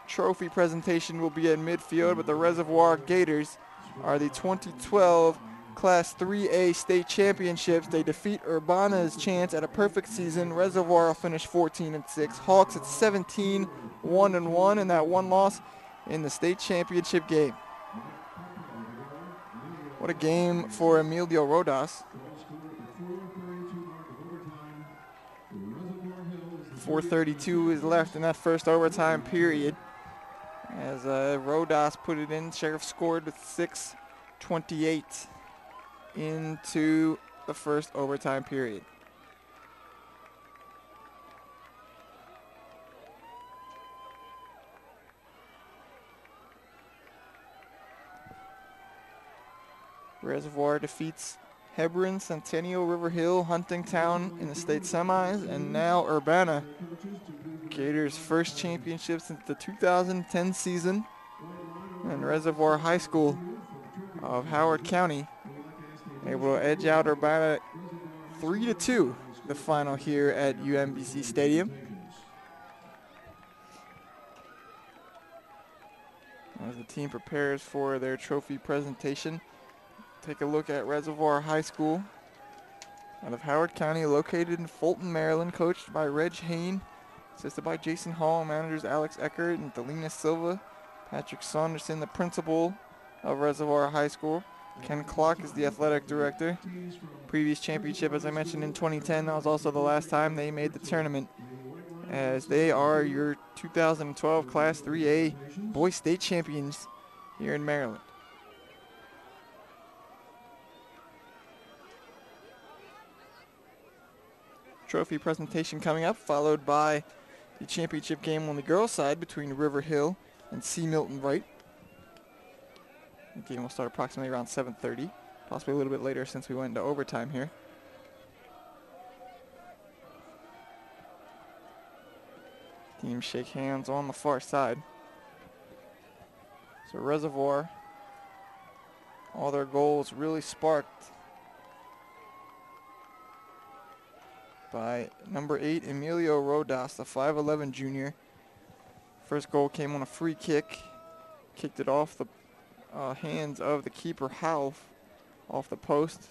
Trophy presentation will be at midfield, but the Reservoir Gators are the 2012 Class 3A state championships. They defeat Urbana's chance at a perfect season. Reservoir will finish 14-6. Hawks at 17-1-1 in that one loss in the state championship game. What a game for Emilio Rodas. 4:32 is left in that first overtime period. As Rodas put it in, Sheriff scored with 6:28 into the first overtime period. Reservoir defeats Hebron, Centennial, River Hill, Huntingtown in the state semis, and now Urbana. Gators' first championship since the 2010 season, and Reservoir High School of Howard County able to edge out Urbana 3-2 the final here at UMBC Stadium. As the team prepares for their trophy presentation, take a look at Reservoir High School out of Howard County, located in Fulton, Maryland, coached by Reg Hain, assisted by Jason Hall, managers Alex Eckert and Delina Silva, Patrick Saunderson, the principal of Reservoir High School. Ken Clark is the athletic director. Previous championship, as I mentioned, in 2010. That was also the last time they made the tournament, as they are your 2012 Class 3A boys state champions here in Maryland. Trophy presentation coming up, followed by the championship game on the girls' side between River Hill and C. Milton Wright. The game will start approximately around 7:30, possibly a little bit later since we went into overtime here. Teams shake hands on the far side. So Reservoir, all their goals really sparked by number 8, Emilio Rodas, the 5'11 junior. First goal came on a free kick. Kicked it off the hands of the keeper, Howell, off the post,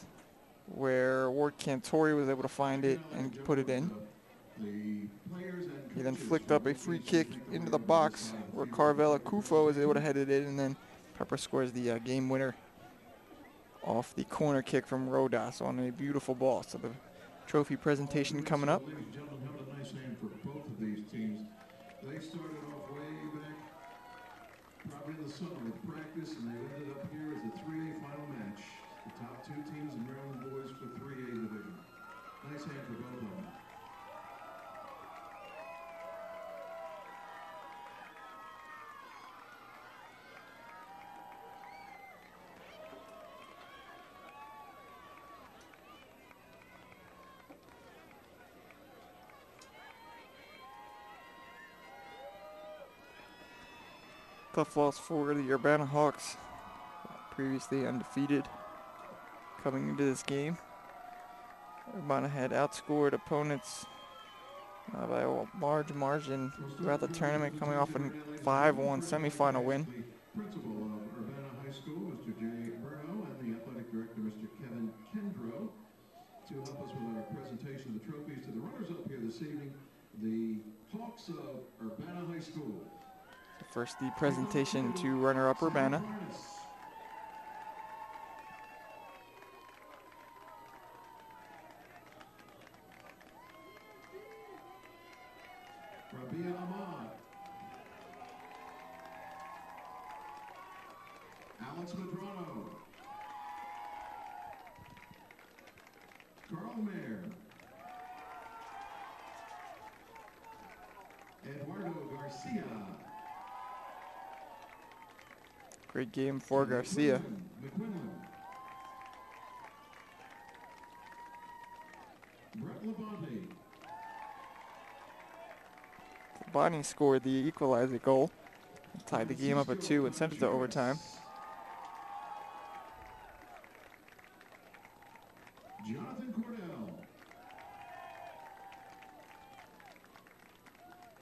where Ward Cantori was able to find it and put it in. He then flicked up a free kick into the box, where Carvela Kufo was able to head it in, and then Pepper scores the game winner off the corner kick from Rodas on a beautiful ball. So the trophy presentation coming up. Ladies and gentlemen, held a nice hand for both of these teams. They started off way back, probably in the summer with practice, and they ended up here as a 3A final match. The top two teams in Maryland boys for 3A division. Nice hand for both of them. Tough loss for the Urbana Hawks, previously undefeated coming into this game. Urbana had outscored opponents by a large margin throughout the tournament, coming off a 5-1 semifinal win. Principal of Urbana High School, Mr. Jay Burno, and the athletic director, Mr. Kevin Kendrow, to help us with our presentation of the trophies. To the right this evening, the Hawks of Urbana High School. First, the presentation to runner-up Urbana. Rabia Ahmad. Alex Madrano. Carl Mayer. Eduardo Garcia. Great game for Garcia. McQuinlan. Brett Labonte. Bonnie scored the equalizer goal, tied the game up at 2 and sent it to overtime. Jonathan Cordell.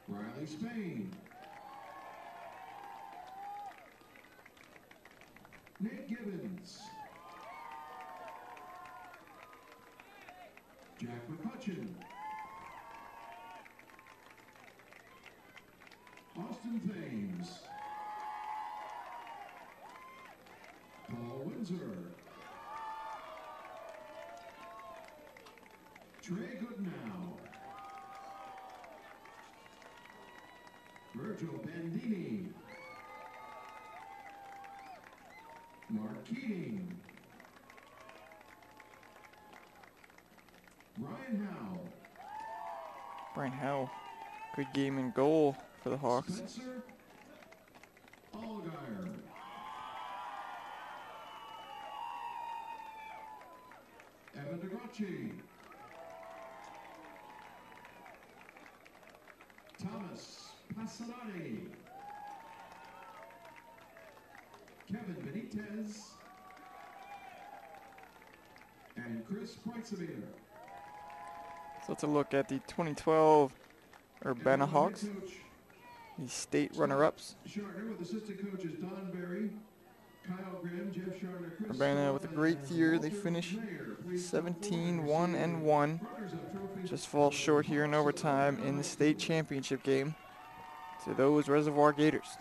Riley Spain. Nate Gibbons. Jack McCutcheon. Austin Thames. Paul Windsor. Trey Goodnow. Virgil Bandini. Mark Keating. Brian Howe. Brian Howe, good game in goal for the Hawks. Spencer Allgaier. Evan DeGrocci. Thomas Passanati. Kevin Benitez. And Chris Preitzemeter. So let's look at the 2012 Urbana Hawks, the state runner-ups. Sharner with assistant coaches Don Berry, Kyle Graham, Jeff Sharner, Chris Urbana with a great year. They finish 17-1-1. Just fall short here in overtime in the state championship game to those Reservoir Gators.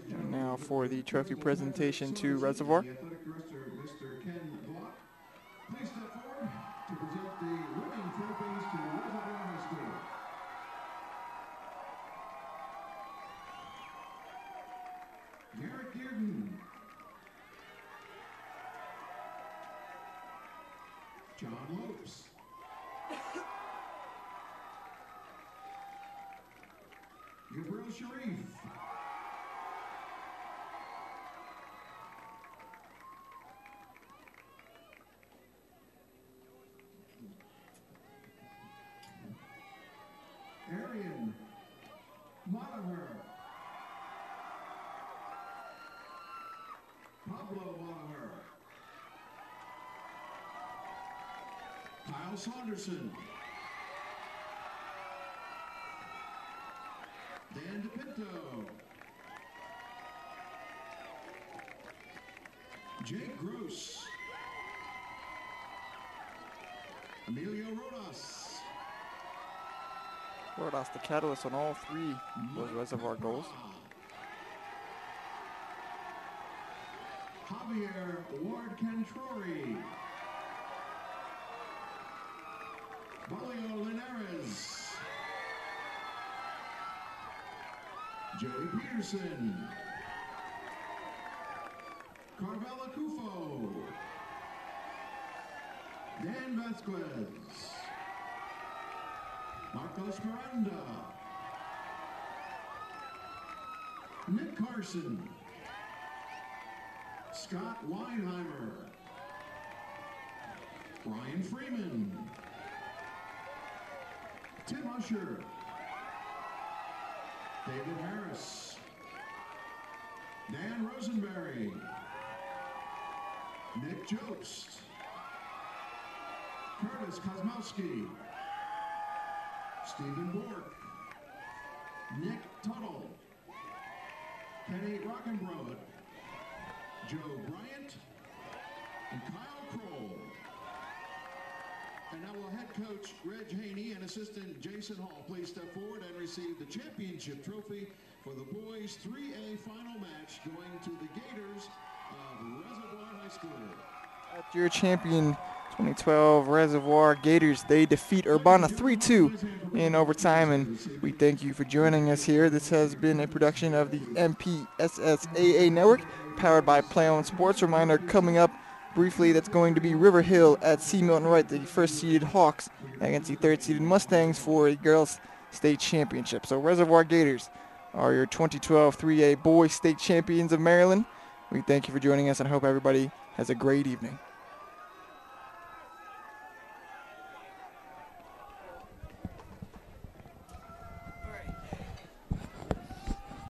And now for the trophy presentation to Reservoir. The athletic director, Mr. Ken Block. Please step forward to present the winning trophies to Reservoir High School. Garrett Dearden. John Lopes. Gabriel Sharif. Arian Monaher. Pablo Monaher. Kyle Saunderson. Dan DePinto. Jake Gross. Emilio Rodas. Rodas the catalyst on all 3 of those Reservoir goals. Javier Ward Cantrori. Balio Linares. Joey Peterson. Carvela Cufo. Dan Vasquez. Marcos Miranda. Nick Carson. Scott Weinheimer. Brian Freeman. Tim Usher. David Harris. Dan Rosenberry. Nick Jobst. Curtis Kosmowski. Stephen Bork. Nick Tuttle. Kenny Rockenbrod. Joe Bryant. and Kyle Kroll. And now will head coach Reg Haney and assistant Jason Hall please step forward and receive the championship trophy for the boys 3A final match going to the Gators of Reservoir High School. Your champion 2012 Reservoir Gators, they defeat Urbana 3-2 in overtime, and we thank you for joining us here. This has been a production of the MPSSAA Network, powered by Play On Sports. Reminder coming up briefly, that's going to be River Hill at C. Milton Wright, the first-seeded Hawks against the third-seeded Mustangs for a girls' state championship. So Reservoir Gators are your 2012 3A boys state champions of Maryland. We thank you for joining us and hope everybody has a great evening.